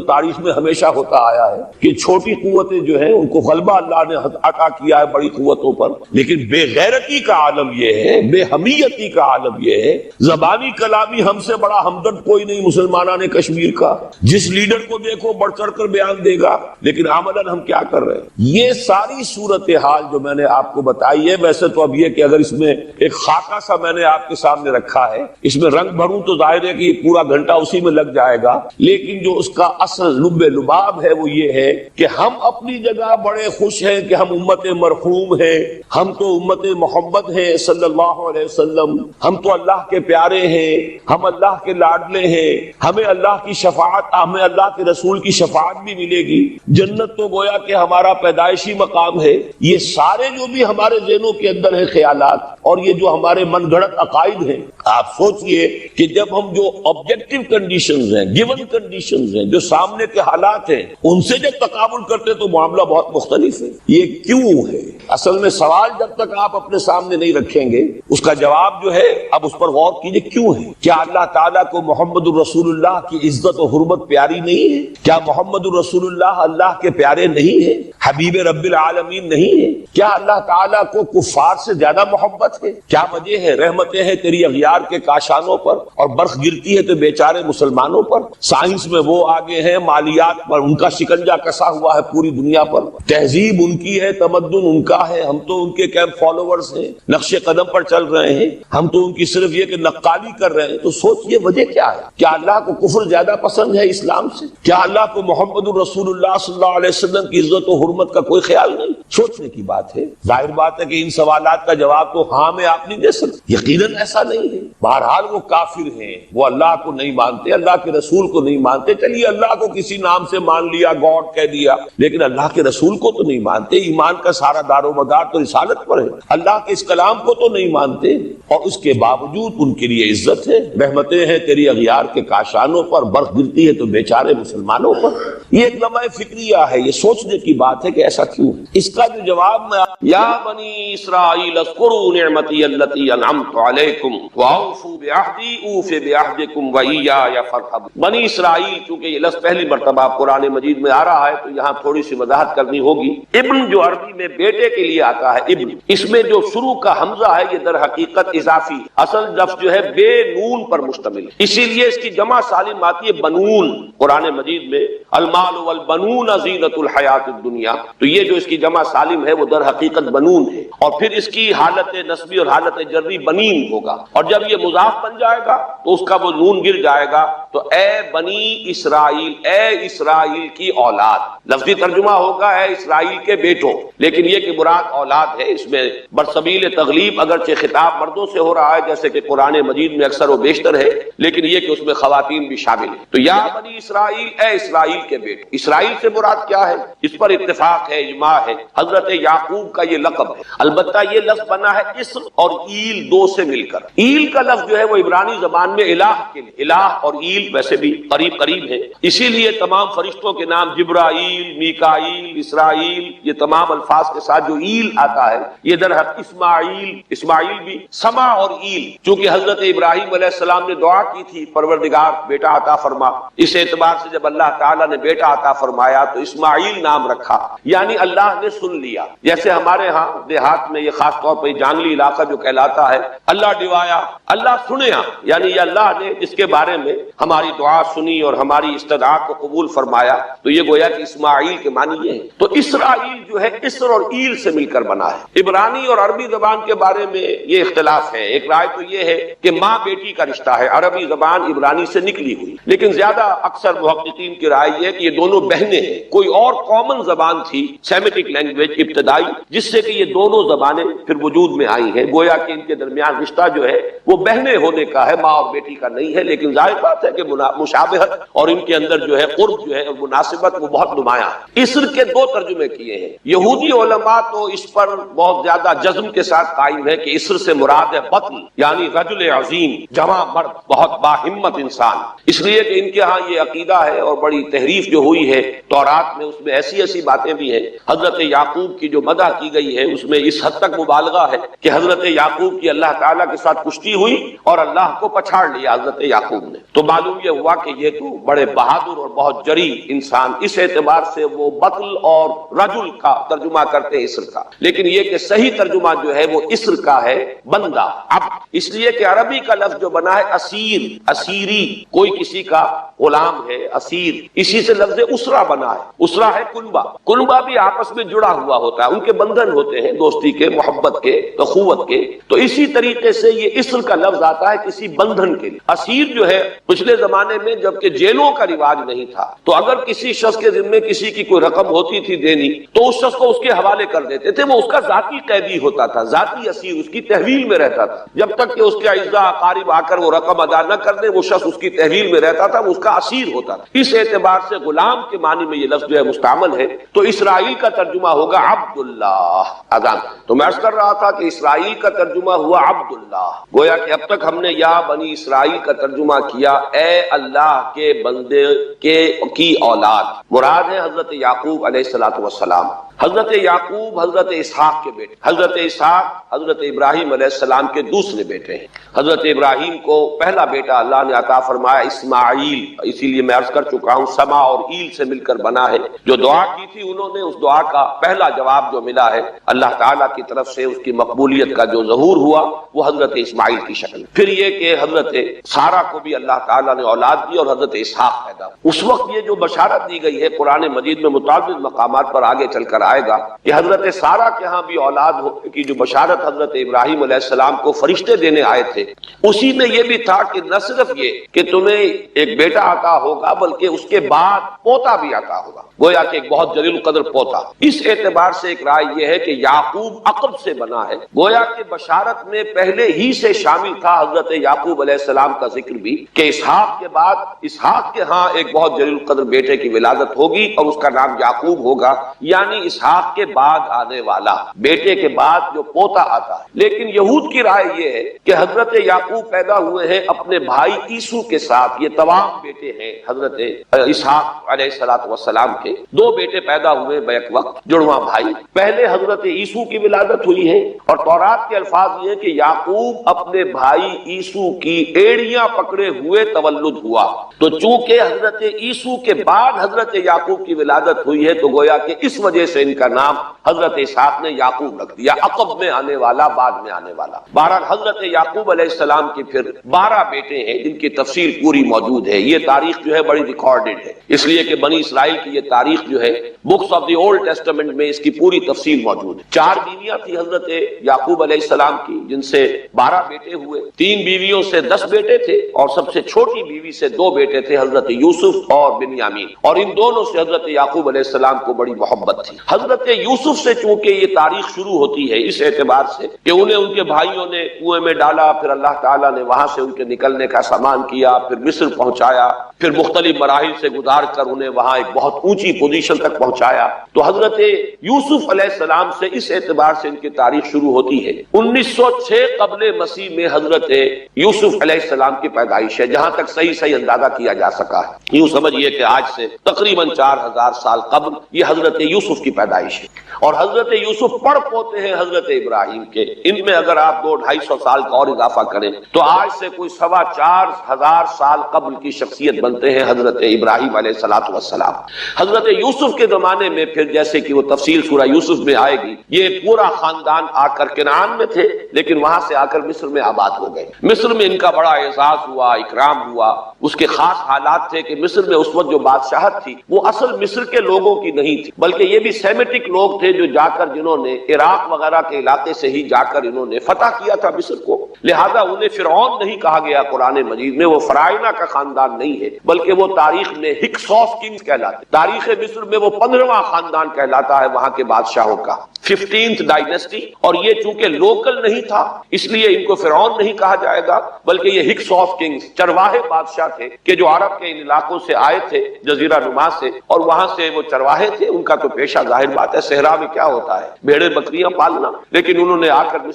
تاریخ میں ہمیشہ ہوتا آیا ہے کہ چھوٹی قوتیں جو ہیں ان کو غلبہ اللہ نے عطا کیا ہے بڑی قوتوں پر. لیکن بے غیرتی کا عالم یہ ہے، بے حمیتی کا عالم یہ ہے. زبانی کلامی ہم سے بڑا ہمدرد کوئی نہیں مسلمانان کشمیر کا. جس لیڈر کو دیکھو بڑھ چڑھ کر بیان دے گا، لیکن عملاً ہم کیا کر رہے ہیں؟ یہ ساری صورتحال جو میں نے آپ کو بتائی ہے، ویسے تو اب یہ کہ اگر اس میں ایک خاکہ سا میں نے آپ کے سامنے رکھا ہے، اس میں رنگ بھروں تو ظاہر ہے کہ پورا گھنٹہ اسی میں لگ جائے گا. لیکن جو اس کا اصل لب لباب ہے وہ یہ ہے کہ ہم اپنی جگہ بڑے خوش ہیں کہ ہم امت مرحوم ہیں. ہم تو امت محمد ہیں صلی اللہ علیہ وسلم. ہم تو اللہ کے پیارے ہیں، ہم اللہ کے لاڈلے ہیں. ہمیں اللہ کی شفاعت، ہمیں اللہ کے رسول کی شفاعت بھی ملے گی. جنت تو گویا کہ ہمارا پیدائشی مقام ہے. یہ سارے جو بھی ہمارے ذہنوں کے اندر ہیں خیالات، اور یہ جو ہمارے من گھڑت عقائد ہیں، آپ سوچئے کہ جب ہم جو آبجیکٹو کنڈیشنز ہیں، گیون کنڈیشنز ہیں، جو سامنے کے حالات ہیں، ان سے جب تقابل کرتے تو معاملہ بہت مختلف ہے. یہ کیوں ہے؟ اصل میں سوال جب تک آپ اپنے سامنے نہیں رکھیں گے اس کا جواب جو ہے اب اس پر غور کیجئے. کیوں ہے؟ کیا اللہ تعالیٰ کو محمد الرسول اللہ کی عزت و حرمت پیاری نہیں ہے؟ کیا محمد الرسول اللہ اللہ کے پیارے نہیں ہے؟ حبیب رب العالمین نہیں ہے؟ کیا اللہ تعالیٰ کو کفار سے زیادہ محبت ہے؟ کیا وجہ ہے؟ رحمتیں ہیں تیری اغیار کے کاشانوں پر اور برف گرتی ہے تو بیچارے مسلمانوں پر. سائنس میں وہ آگے ہیں، مالیات پر ان کا شکنجا کسا ہوا ہے پوری دنیا پر. تہذیب ان کی ہے، تمدن ان کا ہے، ہم تو ان کے کیمپ فالوورز ہیں، نقش قدم پر چل رہے ہیں. ہم تو ان کی صرف یہ کہ نقالی کر رہے ہیں. تو سوچئے وجہ کیا ہے؟ کیا اللہ کو کفر زیادہ پسند ہے اسلام سے؟ کیا اللہ کو محمد الرسول اللہ صلی اللہ علیہ وسلم کی عزت و حرمت کا کوئی خیال نہیں؟ سوچنے کی بات ہے. ظاہر بات ہے کہ ان سوالات کا جواب تو ہاں میں آپ نہیں دے سکتے. یقیناً ایسا نہیں ہے. بہرحال وہ کافر ہیں، وہ اللہ کو نہیں مانتے، اللہ کے رسول کو نہیں مانتے. چلیے اللہ کو کسی نام سے مان لیا، گاڈ کہہ دیا، لیکن اللہ کے رسول کو تو نہیں مانتے. ایمان کا سارا دار و مدار تو رسالت پر ہے. اللہ کے اس کلام کو تو نہیں مانتے، اور اس کے باوجود ان کے لیے عزت ہے. رحمتیں ہیں تیری اغیار کے کاشانوں پر، برف گرتی ہے تو بیچارے مسلمانوں پر. یہ ایک لمحہ فکریہ ہے، یہ سوچنے کی بات ہے کہ ایسا کیوں ہے. اس کا جو جواب میں یا بنی اسرائیل اذکروا نعمتی التی انعمت علیکم واوفوا بعہدی اوف بعہدکم وایای فارہبون. بنی اسرائیل، چونکہ یہ لفظ پہلی مرتبہ قرآن مجید میں آ رہا ہے تو یہاں تھوڑی سی وضاحت کرنی ہوگی. ابن جو عربی میں بیٹے کے لیے آتا ہے ابن، اس میں جو شروع کا حمزہ ہے یہ در حقیقت اضافی، اصل لفظ جو ہے بے نون پر مشتمل ہے، اسی لیے اس کی جمع سالم آتی ہے بنون. قرآن مجید میں المال والبنون زینت الحیات الدنیا، تو یہ جو اس کی جمع سالم ہے وہ در حقیقت حقیقت بنون ہے، اور پھر اس کی حالت نسبی اور حالت جری بنین ہوگا، اور جب یہ مضاف بن جائے گا تو اس کا وہ نون گر جائے گا، تو اے بنی اسرائیل، اے اسرائیل کی اولاد، لفظی ترجمہ ہوگا اے اسرائیل کے بیٹوں، لیکن یہ کہ مراد اولاد ہے، اس میں برسبیل تغلیب اگرچہ خطاب مردوں سے ہو رہا ہے جیسے کہ قرآن مجید میں اکثر و بیشتر ہے، لیکن یہ کہ اس میں خواتین بھی شامل ہیں۔ تو یا بنی اسرائیل، اے اسرائیل کے بیٹوں، اسرائیل سے مراد کیا ہے؟ اس پر اتفاق ہے، اجماع ہے، حضرت یعقوب کا یہ لقب ہے۔ البتہ یہ لفظ بنا ہے اسر اور ایل دو سے مل کر۔ ایل کا لفظ جو ہے وہ عبرانی زبان میں الہ کے لیے، الہ اور ایل ویسے بھی قریب قریب ہے، اسی لیے تمام فرشتوں کے نام جبرائیل، میکائیل، اسرائیل، یہ تمام الفاظ کے ساتھ جو ایل آتا ہے یہ در حق اسماعیل بھی، سما اور ایل، چونکہ حضرت ابراہیم علیہ السلام نے دعا کی تھی پروردگار بیٹا عطا فرما، اس اعتبار سے جب اللہ تعالیٰ نے بیٹا عطا فرمایا تو اسماعیل نام رکھا، یعنی اللہ نے سن لیا۔ جیسے ہمارے ہاں دیہات میں یہ خاص طور پر جانگلی علاقہ جو کہلاتا ہے، اللہ ڈوایا، اللہ سنیا، یعنی یہ اللہ نے جس کے بارے میں ہماری دعا سنی اور ہماری استدعا کو قبول فرمایا، تو یہ گویا کہ اسماعیل کے معنی یہ ہے۔ تو اسرائیل جو ہے اسر اور ایل سے مل کر بنا ہے۔ عبرانی اور عربی زبان کے بارے میں یہ اختلاف ہے، ایک رائے تو یہ ہے کہ ماں بیٹی کا رشتہ ہے، عربی زبان عبرانی سے نکلی ہوئی، لیکن زیادہ اکثر محققین کی رائے یہ ہے کہ یہ دونوں بہنیں ہیں، کوئی اور کامن زبان تھی سیمیٹک لینگویج ابتدائی جس سے کہ یہ دونوں زبانیں پھر وجود میں آئی ہیں، گویا کہ ان کے درمیان رشتہ جو ہے وہ بہنیں ہونے کا ہے، ماں اور بیٹی کا نہیں ہے، لیکن ظاہر بات ہے کہ مشابہت اور ان کے اندر جو ہے قرب جو ہے اور مناسبت وہ بہت نمایاں ہے۔ اسر کے دو ترجمے کیے ہیں، یہودی علماء تو اس پر بہت زیادہ جزم کے ساتھ قائم ہے کہ اسر سے مراد ہے بطن، یعنی رجل عظیم، جواں مرد، بہت باہمت انسان، اس لیے کہ ان کے ہاں یہ عقیدہ ہے اور بڑی تحریف جو ہوئی ہے تورات میں، اس میں ایسی باتیں بھی ہیں۔ حضرت یعقوب کی جو مدح کی گئی ہے اس میں اس حد تک مبالغہ ہے کہ حضرت یعقوب کی اللہ تعالیٰ کے ساتھ کشتی ہوئی اور اللہ کو پچھاڑ لیا حضرت یعقوب نے، تو معلوم یہ ہوا کہ یہ تو بڑے بہادر اور بہت جری انسان، اس اعتبار سے وہ بطل اور رجل کا ترجمہ کرتے ہیں اسر کا، لیکن یہ کہ صحیح ترجمہ جو ہے وہ اسر کا ہے بندہ، عبد، اس لیے کہ عربی کا لفظ جو بنا ہے اسیر، اسیری، کوئی کسی کا غلام ہے، اسیر، اسی سے لفظ اسرا بنا ہے، اسرا ہے کنبہ، کنبہ بھی آپس میں جڑا ہوا ہوتا ہے، ان کے بندھن ہوتے ہیں دوستی کے، محبت کے، اخوت کے، تو اسی طریقے سے یہ اسر کا لفظ آتا ہے کسی بندھن کے لیے۔ اسیر جو ہے پچھلے زمانے میں جبکہ جیلوں کا رواج نہیں تھا تو اگر کسی شخص کے ذمے کسی کی کوئی رقم ہوتی تھی دینی تو اس شخص کو اس کے حوالے کر دیتے تھے، وہ اس کا ذاتی قیدی ہوتا تھا، ذاتی اسیر، اس کی تحویل میں رہتا تھا، جب تک کہ اس کے اعزاء اقارب آ کر وہ رقم ادا نہ کر دے وہ شخص اس کی تحویل میں رہتا تھا، وہ اس کا اسیر ہوتا تھا۔ اس اعتبار سے غلام کے معنی میں یہ لفظ جو ہے مستعمل ہے، تو اسرائیل کا ترجمہ ہوگا عبداللہ۔ اذان تو میں عرض کر رہا تھا کہ اسرائیل کا ترجمہ ہوا عبداللہ، گویا کہ اب تک ہم نے یا بنی اسرائیل کا ترجمہ کیا اے اللہ کے بندے کی اولاد، مراد ہے حضرت یعقوب علیہ الصلوۃ والسلام۔ حضرت یعقوب حضرت اسحاق کے بیٹے، حضرت اسحاق حضرت ابراہیم علیہ السلام کے دوسرے بیٹے ہیں۔ حضرت ابراہیم کو پہلا بیٹا اللہ نے عطا فرمایا اسماعیل، اسی لیے میں عرض کر چکا ہوں سما اور ایل سے مل کر بنا ہے، جو دعا کی تھی انہوں نے اس دعا کا پہلا جواب جو ملا ہے اللہ تعالیٰ کی طرف سے، اس کی مقبولیت کا جو ظہور ہوا وہ حضرت اسماعیل کی شکل۔ پھر یہ کہ حضرت سارہ کو بھی اللہ تعالیٰ نے اولاد دی اور حضرت اسحاق پیدا ہوا۔ اس وقت یہ جو بشارت دی گئی ہے قرآن مجید میں متعدد مقامات پر آگے چل کر آئے گا کہ حضرت سارہ کے ہاں بھی اولاد ہونے کی جو بشارت حضرت ابراہیم علیہ السلام کو فرشتے دینے آئے تھے، اسی میں یہ بھی تھا کہ نہ صرف یہ کہ تمہیں ایک بیٹا عطا ہوگا بلکہ اس کے بعد پوتا بھی عطا ہوگا، گویا کہ ایک بہت جلیل القدر پوتا۔ اس اعتبار سے ایک رائے یہ ہے کہ یعقوب عقب سے بنا ہے، گویا کہ بشارت میں پہلے ہی سے شامل تھا حضرت یعقوب علیہ السلام کا ذکر بھی کہ اسحاق کے بعد اسحاق کے ہاں ایک بہت جلیل القدر بیٹے کی ولادت ہوگی اور اس کا نام یعقوب ہوگا، یعنی اسحاق کے بعد آنے والا، بیٹے کے بعد جو پوتا آتا ہے۔ لیکن یہود کی رائے یہ ہے کہ حضرت یعقوب پیدا ہوئے ہیں اپنے بھائی عیسو کے ساتھ، یہ تمام بیٹے ہیں حضرت اسحاق علیہ السلام کے، دو بیٹے پیدا ہوئے بیک وقت، جڑواں بھائی۔ پہلے حضرت عیسو کی ولادت ہوئی ہے اور تورات کے الفاظ یہ ہیں کہ یعقوب اپنے بھائی عیسو کی ایڑیاں پکڑے ہوئے تولد ہوا، تو چونکہ حضرت عیسو کے بعد حضرت یعقوب کی ولادت ہوئی ہے تو گویا کہ اس وجہ سے ان کا نام حضرت اسحاق نے یعقوب رکھ دیا، عقب میں آنے والا، بعد میں آنے والا۔ بہرحال حضرت یعقوب علیہ السلام کے پھر 12 بیٹے ہیں جن کی تفصیل پوری موجود ہے، یہ تاریخ جو ہے بڑی ریکارڈڈ ہے، اس لیے کہ بنی اسرائیل کی یہ تاریخ جو ہے books of the old testament میں اس کی پوری تفصیل موجود ہے۔ 4 بیویاں تھی حضرت یعقوب علیہ السلام کی، جن سے 12 بیٹے ہوئے، 3 بیویوں سے 10 بیٹے تھے، اور سب سے چھوٹی بیوی سے 2 بیٹے تھے، حضرت یوسف اور بنیامین، اور ان دونوں سے حضرت یعقوب علیہ السلام کو بڑی محبت تھی۔ حضرت یوسف سے چونکہ یہ تاریخ شروع ہوتی ہے اس اعتبار سے کہ انہیں ان کے بھائیوں نے کنویں میں ڈالا، پھر اللہ تعالیٰ نے وہاں سے ان کے نکلنے کا سامان کیا، پھر مصر پہنچایا، پھر مختلف مراحل سے گزار کر انہیں وہاں ایک بہت اونچی پوزیشن تک پہنچایا۔ تو حضرت یوسف علیہ السلام سے اس اعتبار سے ان کی تاریخ شروع ہوتی ہے۔ 1906 قبل مسیح میں حضرت یوسف علیہ السلام کی پیدائش ہے، جہاں تک صحیح اندازہ کیا جا سکا ہے۔ یوں سمجھیے کہ آج سے تقریباً 4000 سال قبل یہ حضرت یوسف کی پیدائش ہے، اور حضرت یوسف پڑ پوتے ہیں حضرت ابراہیم کے۔ ان میں اگر آپ 200-250 سال کا اور اضافہ کریں تو آج سے کوئی 4,2500 سال قبل کی شخصیت بنتے ہیں حضرت ابراہیم علیہ السلام۔ حضرت یوسف کے زمانے میں پھر جیسے کہ وہ تفصیل سورہ یوسف میں آئے گی، یہ پورا خاندان آ کر کنعان میں تھے، لیکن وہاں سے آ کر مصر میں آباد ہو گئے۔ مصر میں ان کا بڑا اعزاز ہوا، اکرام ہوا۔ اس کے خاص حالات تھے کہ مصر میں اس وقت جو بادشاہت تھی وہ اصل مصر کے لوگوں کی نہیں تھی، بلکہ یہ بھی سیمیٹک لوگ تھے جو جا کر جنہوں نے عراق وغیرہ کے علاقے سے ہی جا کر انہوں نے فتح کیا تھا مصر کو، لہذا انہیں فرعون نہیں کہا گیا قرآن مجید میں، وہ فرعونہ کا خاندان نہیں ہے، بلکہ وہ تاریخ میں ہکسوس کنگز کہلاتے۔ تاریخ مصر میں وہ 15واں خاندان کہلاتا ہے وہاں کے بادشاہوں کا، 15th ڈائنیسٹی، اور یہ چونکہ لوکل نہیں تھا اس لیے ان کو فرعون نہیں کہا جائے گا، بلکہ یہ ہکسوس کنگز چرواہے بادشاہ تھے کہ جو عرب کے ان علاقوں سے آئے تھے جزیرہ نما سے، اور وہاں سے وہ چرواہے تھے۔ ان کا تو پیشہ ظاہر بات ہے صحرا میں کیا ہوتا ہے، بھیڑیں بکریاں پالنا، لیکن انہوں نے آ کر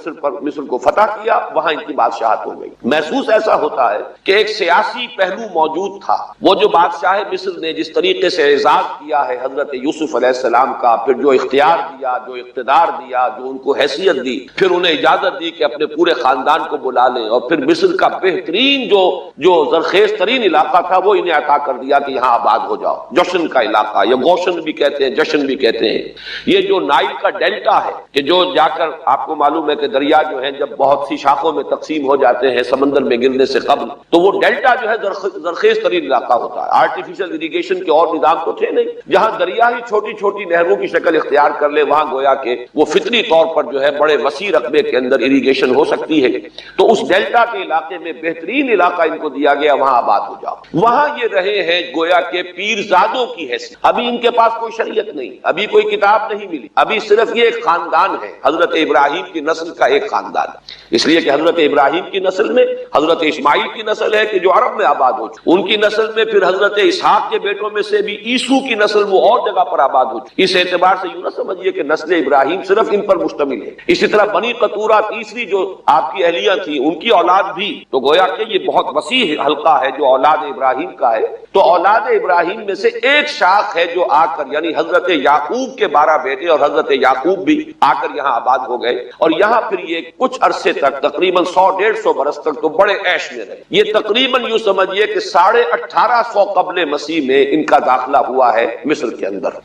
مصر کو فتح کیا، وہاں ان کی بادشاہت ہو گئی۔ محسوس ایسا ہوتا ہے کہ ایک سیاسی پہلو موجود تھا، وہ جو بادشاہ مصر نے جس طریقے سے اعزاز کیا ہے حضرت یوسف علیہ السلام کا، پھر جو اختیار دیا، جو اقتدار دیا، جو ان کو حیثیت دی، پھر انہیں اجازت دی کہ اپنے پورے خاندان کو بلا لیں، اور پھر مصر کا بہترین جو زرخیز ترین علاقہ تھا وہ انہیں عطا کر دیا کہ یہاں آباد ہو جاؤ۔ جوشن کا علاقہ، یا گوشن بھی کہتے ہیں، جشن بھی کہتے ہیں، یہ جو نائل کا ڈیلٹا ہے کہ جو جا کر آپ کو معلوم ہے کہ دریا جو ہے جب بہت سی شاخوں میں تقسیم ہو جاتے ہیں سمندر میں گرنے سے قبل، تو وہ ڈیلٹا جو ہے زرخیز ترین علاقہ ہوتا ہے۔ آرٹیفیشل اریگیشن کے اور نظام تو تھے نہیں، جہاں دریا ہی چھوٹی چھوٹی نہروں کی شکل اختیار کر لے وہاں گویا کہ وہ فطری طور پر جو ہے بڑے وسیع رقبے کے اندر اریگیشن ہو سکتی ہے۔ تو اس ڈیلٹا کے علاقے میں بہترین علاقہ ان کو دیا گیا، وہاں آباد ہو جاؤ۔ وہاں یہ رہے ہیں گویا کہ پیرزادوں کی حیثیت۔ ابھی ان کے پاس کوئی شریعت نہیں، ابھی کوئی کتاب نہیں ملی، ابھی صرف یہ ایک خاندان ہے، حضرت ابراہیم کی نسل کا ایک خاندان، اس لیے کہ حضرت ابراہیم کی نسل میں حضرت اسماعیل کی نسل ہے کہ جو عرب میں آباد ہو چکی، ان کی نسل میں پھر حضرت اسحاق کے بیٹوں میں سے بھی عیسو کی نسل وہ اور جگہ پر آباد ہو چکی۔ اس اعتبار سے یوں نہ سمجھیے کہ نسل ابراہیم صرف ان پر مشتمل ہے۔ اسی طرح بنی قطورہ تیسری جو آپ کی اہلیہ تھی، ان کی اولاد بھی، تو گویا کہ یہ بہت وسیع حلقہ ہے جو اولاد ابراہیم کا ہے۔ تو اولاد ابراہیم میں سے ایک شاخ ہے جو آ کر، یعنی حضرت یعقوب کے 12 بیٹے اور حضرت یعقوب بھی آ کر یہاں آباد ہو گئے، اور یہاں پھر یہ کچھ عرصے تک تقریباً 100-150 برس تک تو بڑے عیش میں رہے۔ یہ تقریباً یوں سمجھیے کہ 1850 قبل مسیح میں ان کا داخلہ ہوا ہے مصر کے اندر،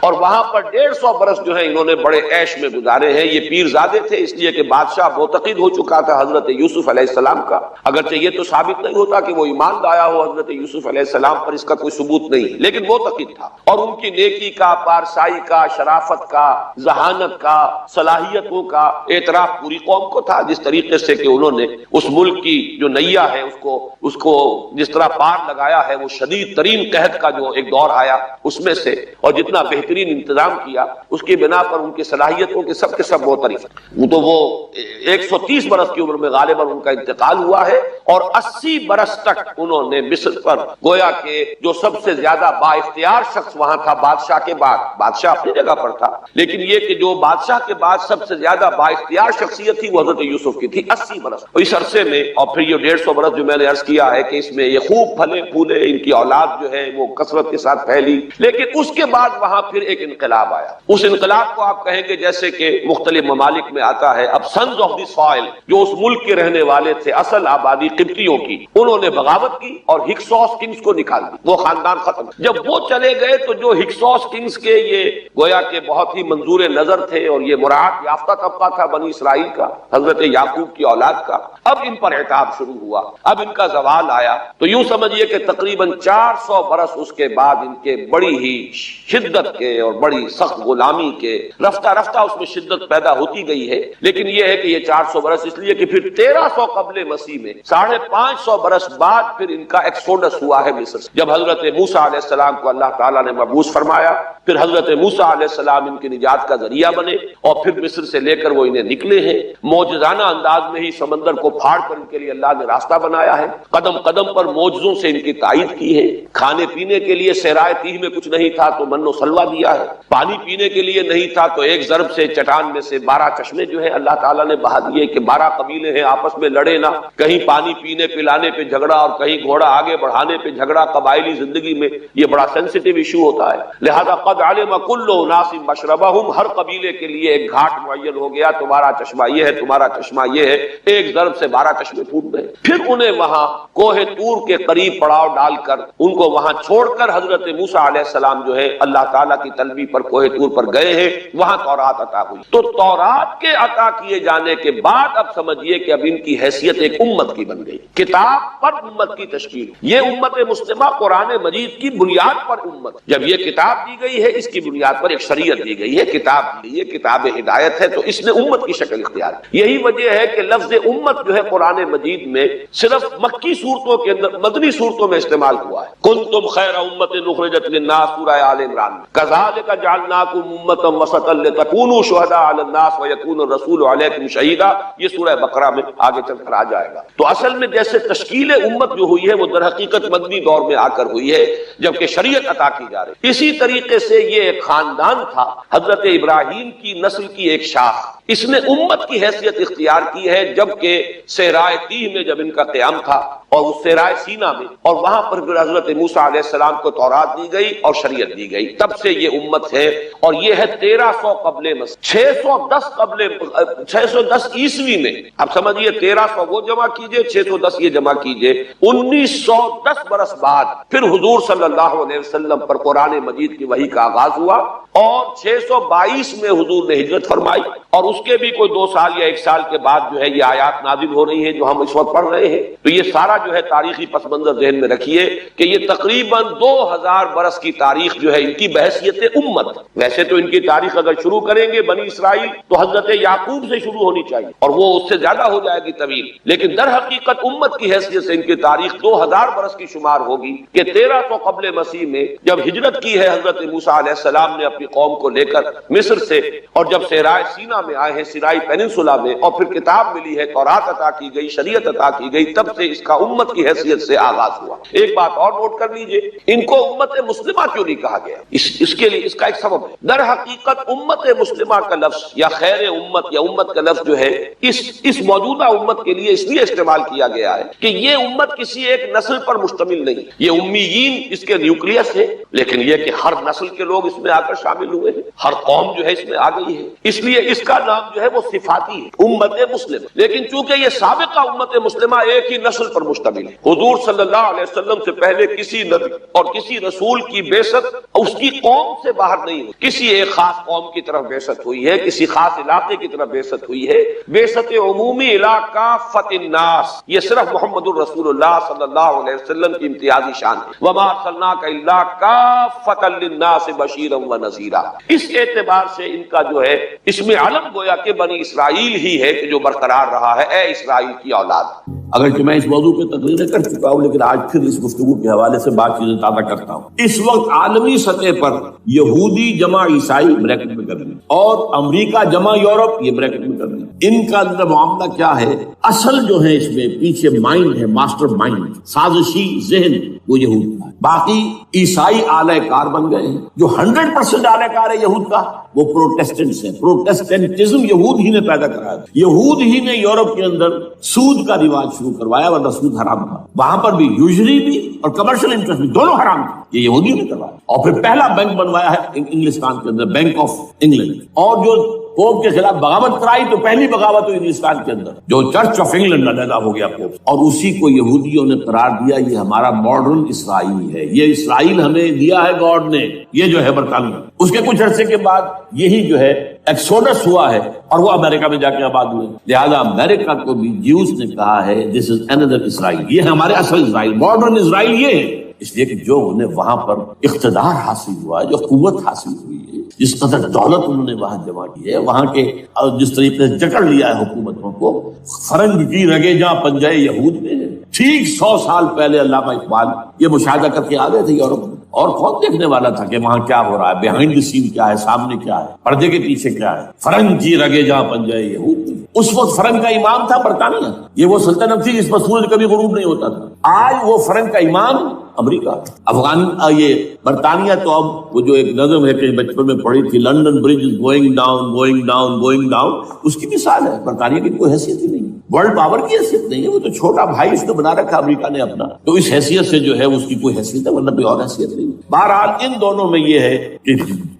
اور وہاں پر 150 برس جو ہے انہوں نے بڑے عیش میں گزارے ہیں۔ یہ پیرزادے تھے اس لیے کہ بادشاہ معتقد ہو چکا تھا حضرت یوسف علیہ السلام کا، اگرچہ یہ تو ثابت نہیں ہوتا کہ وہ ایمان لایا ہو حضرت یوسف علیہ السلام پر، اس کا کوئی ثبوت نہیں، لیکن معتقد تھا، اور ان کی نیکی کا، پارسائی کا، شرافت کا، ذہانت کا، صلاحیتوں کا اعتراف پوری قوم کو تھا، جس طریقے سے کہ انہوں نے اس ملک کی جو نیا ہے اس کو جس طرح پار لگایا ہے، وہ شدید ترین قحط کا جو ایک دور آیا اس میں سے، اور جتنا بہترین انتظام کیا اس کی بنا پر ان کی صلاحیتوں کے سب معترف ہیں۔ تو وہ 130 برس کی عمر میں غالباً ان کا انتقال ہوا ہے، اور 80 برس تک انہوں نے مصر پر گویا کہ جو سب سے زیادہ با اختیار شخص وہاں تھا بادشاہ کے بعد، بادشاہ اپنی جگہ پر تھا، لیکن یہ کہ جو بادشاہ کے بعد سب سے زیادہ با اختیار شخصیت تھی وہ حضرت یوسف کی تھی، 80 برس۔ اس عرصے میں، اور پھر یہ 150 برس جو میں نے عرض کیا ہے کہ اس میں یہ خوب پھلے پھولے، ان کی اولاد جو ہے وہ کثرت کے ساتھ پھیلی، لیکن اس کے بعد وہاں پھر ایک انقلاب آیا۔ اس انقلاب کو آپ کہیں گے جیسے کہ مختلف ممالک میں آتا ہے، اب سنز آف دی سوائل جو اس ملک کے رہنے والے تھے، اصل آبادی قبطیوں کی، انہوں نے بغاوت کی اور ہکسوس کنگز کو نکال دی، وہ خاندان ختم۔ جب وہ چلے گئے تو جو ہکسوس کنگز کے یہ گویا کہ بہت ہی منظور نظر تھے، اور یہ مراعات یافتہ طبقہ تھا بنی اسرائیل کا، حضرت یعقوب کی اولاد کا، اب ان پر عتاب شروع ہوا، اب ان کا زوال زوال آیا تو یوں سمجھیے کہ تقریباً 400 برس اس کے بعد ان کے بڑی ہی شدت کے اور بڑی سخت غلامی کے رفتہ رفتہ اس میں شدت پیدا ہوتی گئی ہے. لیکن یہ ہے کہ یہ 400 برس اس لیے کہ پھر 1300 قبل مسیح میں 550 برس بعد پھر ان کا ایکسوڈس ہوا ہے مصر سے. جب حضرت موسیٰ علیہ السلام کو اللہ تعالیٰ نے مبعوث فرمایا، پھر حضرت موسیٰ علیہ السلام ان کی نجات کا ذریعہ بنے اور پھر مصر سے لے کر وہ انہیں نکلے ہیں. معجزانہ انداز میں ہی سمندر کو پھاڑ کر ان کے لیے اللہ نے راستہ بنایا ہے. قدم قدم پر معجزوں سے ان کی تائید کی ہے. کھانے پینے کے لیے صحرائے تیہ میں کچھ نہیں تھا تو من و سلوہ دیا ہے. پانی پینے کے لیے نہیں تھا تو ایک ضرب سے چٹان میں سے 12 چشمے جو ہے اللہ تعالیٰ نے بہا دیے کہ 12 قبیلے ہیں آپس میں لڑے نہ. کہیں پانی پینے پلانے پہ جھگڑا اور کہیں گھوڑا آگے بڑھانے پہ جھگڑا. قبائلی زندگی میں یہ بڑا سینسیٹیو ایشو ہوتا ہے. لہذا قد علم کل اناس مشربہم، ہر قبیلے کے لیے ایک گھاٹ معین ہو گیا. تمہارا چشمہ یہ ہے، تمہارا چشمہ یہ ہے. ایک ضرب سے 12 چشمے پھوٹ گئے. پھر انہیں وہاں کوہ طور کے قریب پڑاؤ ڈال کر ان کو وہاں چھوڑ کر حضرت موسیٰ علیہ السلام جو ہے اللہ تعالیٰ کی طلبی پر کوہ طور پر گئے ہیں. وہاں تورات عطا ہوئی. تو تورات کے عطا کیے جانے کے بعد اب سمجھیے کہ اب ان کی حیثیت ایک امت کی بن گئی. کتاب پر امت کی تشکیل. یہ امت مسلمہ قرآن مجید کی بنیاد پر امت. جب یہ کتاب دی گئی ہے اس کی بنیاد پر ایک شریعت دی گئی ہے، کتاب دی گئی ہے، کتاب ہدایت ہے، تو اس نے امت کی شکل اختیار کی. یہی وجہ ہے کہ لفظ امت جو ہے قرآن مجید میں صرف مکی صورتوں کے اندر، مدنی صورتوں میں استعمال ہوا ہے. کنتم خیر امت اخرجت للناس سورہ آل عمران میں. کذالک جعلناکم امۃ وسطا لتکونوا شہداء علی الناس ویکون الرسول علیکم شہیدا. یہ سورہ بقرہ میں آگے چل کر آ جائے گا. تو اصل میں جیسے تشکیل امت جو ہوئی ہے وہ در حقیقت مدنی دور میں آ کر ہوئی ہے جبکہ شریعت عطا کی جا رہی. اسی طریقے سے یہ ایک خاندان تھا، حضرت ابراہیم کی نسل کی ایک شاخ. اس نے امت کی حیثیت اختیار کی ہے جبکہ صحرائے تیہ میں جب ان کا قیام تھا اور اس صحرائے سینا میں، اور وہاں پر پھر حضرت موسیٰ علیہ السلام کو تورات دی گئی اور شریعت دی گئی. تب سے یہ امت ہے اور یہ ہے 1300 قبل مسیح. 610 عیسوی میں، اب سمجھیے 1300 وہ جمع کیجئے، 610 یہ جمع کیجئے، 1910 برس بعد پھر حضور صلی اللہ علیہ وسلم پر قرآن مجید کی وحی کا آغاز ہوا اور 622 میں حضور نے ہجرت فرمائی اور اس کے بھی کوئی 2 سال یا 1 سال کے بعد جو ہے یہ آیات نازل ہو رہی ہیں جو ہم اس وقت پڑھ رہے ہیں. تو یہ سارا جو ہے تاریخی پس منظر ذہن میں رکھیے کہ یہ تقریباً 2000 برس کی تاریخ جو ہے ان کی بحیثیت امت. ویسے تو ان کی تاریخ اگر شروع کریں گے بنی اسرائیل تو حضرت یعقوب سے شروع ہونی چاہیے اور وہ اس سے زیادہ ہو جائے گی طویل. لیکن در حقیقت امت کی حیثیت سے ان کی تاریخ 2000 برس کی شمار ہوگی کہ 1300 قبل مسیح میں جب ہجرت کی ہے حضرت موسیٰ علیہ السلام نے اپنی قوم کو لے کر مصر سے، اور جب صحرائے سینا میں آئے ہیں سینائی پیننسولا میں، اور پھر کتاب ملی ہے، تورات عطا کی گئی، شریعت عطا کی گئی، تب سے اس کا امت کی حیثیت سے آغاز ہوا. ایک بات اور نوٹ کر لیجئے، ان کو امت مسلمہ کیوں نہیں کہا گیا؟ اس کے لیے اس کا ایک سبب ہے. در حقیقت امت مسلمہ کا لفظ یا خیر امت یا امت کا لفظ جو ہے اس موجودہ امت کے لیے اس لیے استعمال کیا گیا ہے کہ یہ امت کسی ایک نسل پر مشتمل نہیں. یہ امیین اس کے نیوکلیس ہے، لیکن یہ کہ ہر نسل کے لوگ اس میں آ کر شامل ہوئے ہیں، ہر قوم جو ہے اس میں آ گئی ہے. اس لیے اس کا نام جو ہے وہ صفاتی ہے، امت مسلم. لیکن چونکہ یہ سابقہ امت مسلمہ ایک ہی نسل پر مشتمل ہے. حضور صلی اللہ علیہ وسلم سے پہلے کسی نبی اور کسی رسول کی بعثت اس کی قوم سے باہر نہیں ہوئی. کسی ایک خاص قوم کی طرف بعثت ہوئی ہے، کسی خاص علاقے کی طرف بعثت ہوئی ہے. بعثت عمومی علاقہ فتح الناس یہ صرف محمد الرسول اللہ صلی اللہ علیہ وسلم کی امتیازی شان ہے. وما ارسلناک الا کافۃ للناس بشیرا ونذیرا. اس اعتبار سے ان کا جو ہے اس میں علم گویا کہ بنی اسرائیل ہی ہے کہ جو برقرار رہا ہے، اے اسرائیل کی اولاد. اگرچہ میں اس موضوع پہ تقریر کر چکا ہوں لیکن آج پھر اس گفتگو کے حوالے سے بات چیزیں تازہ کرتا ہوں. اس وقت عالمی سطح پر یہودی جمع عیسائی بریکٹ میں کر لیں اور امریکہ جمع یورپ یہ بریکٹ میں کر لیں. ان کا اندر معاملہ کیا ہے؟ اصل جو ہے اس میں پیچھے مائنڈ ہے، ماسٹر مائنڈ، سازشی ذہن وہ یہود کا ہے. باقی عیسائی اعلی کار بن گئے ہیں. جو 100% اعلی کار ہے یہود کا وہ پروٹیسٹنٹس ہیں. پروٹیسٹنٹزم یہود ہی نے پیدا کرایا. یہود ہی نے یورپ کے اندر سود کا رواج شروع کروایا ورنہ سود حرام تھا. وہاں پر بھی یوزری بھی اور کمرشل انٹرسٹ بھی دونوں حرام تھے. یہ یہودی نے کروایا. اور پھر پہلا بینک بنوایا ہے انگلستان کے اندر، بینک آف انگلینڈ. اور جو پوپ کے خلاف بغاوت کرائی تو پہلی بغاوت ہوئی انگلستان کے اندر جو چرچ آف انگلینڈ علیحدہ ہو گیا پوپ، اور اسی کو یہودیوں نے قرار دیا یہ ہمارا ماڈرن اسرائیل ہے. یہ اسرائیل ہمیں دیا ہے گاڈ نے، یہ جو ہے برطانیہ. اس کے کچھ عرصے کے بعد یہی جو ہے ایکسوڈس ہوا ہے اور وہ امریکہ میں جا کے آباد ہوئے. لہذا امریکہ کو بھی جیوز نے کہا ہے دس از another اسرائیل، یہ ہے ہمارے اصل اسرائیل، ماڈرن اسرائیل یہ ہے. اس لیے کہ جو انہیں وہاں پر اقتدار حاصل ہوا ہے، جو قوت حاصل ہوئی ہے، جس قدر دولت انہوں نے وہاں جمع کی ہے، وہاں کے جس طریقے سے جکڑ لیا ہے حکومتوں کو، فرنگ کی رگے جہاں پنجائے یہود میں ہے. ٹھیک 100 سال پہلے علامہ اقبال یہ مشاہدہ کر کے آ گئے تھے یورپ میں، اور کون دیکھنے والا تھا کہ وہاں کیا ہو رہا ہے، بیہائنڈ دی سین کیا ہے، سامنے کیا ہے، پردے کے پیچھے کیا ہے. فرنگ کی رگے جہاں پنجائے یہود میں. اس وقت فرنگ کا امام تھا برطانیہ، یہ وہ سلطنت تھی جس پر سورج کبھی غروب نہیں ہوتا تھا. آج وہ فرنگ کا امام امریکہ. یہ برطانیہ تو اب وہ جو ایک نظم ہے کہ بچپن میں پڑھی تھی، London bridge is going down going down going down, اس کی مثال ہے. برطانیہ کی کوئی حیثیت ہی نہیں، ورلڈ پاور کی حیثیت نہیں ہے، وہ تو چھوٹا بھائی اس نے بنا رکھا امریکہ نے اپنا، تو اس حیثیت سے جو ہے اس کی کوئی حیثیت ہے، ورنہ کوئی اور حیثیت نہیں. بہرحال ان دونوں میں یہ ہے کہ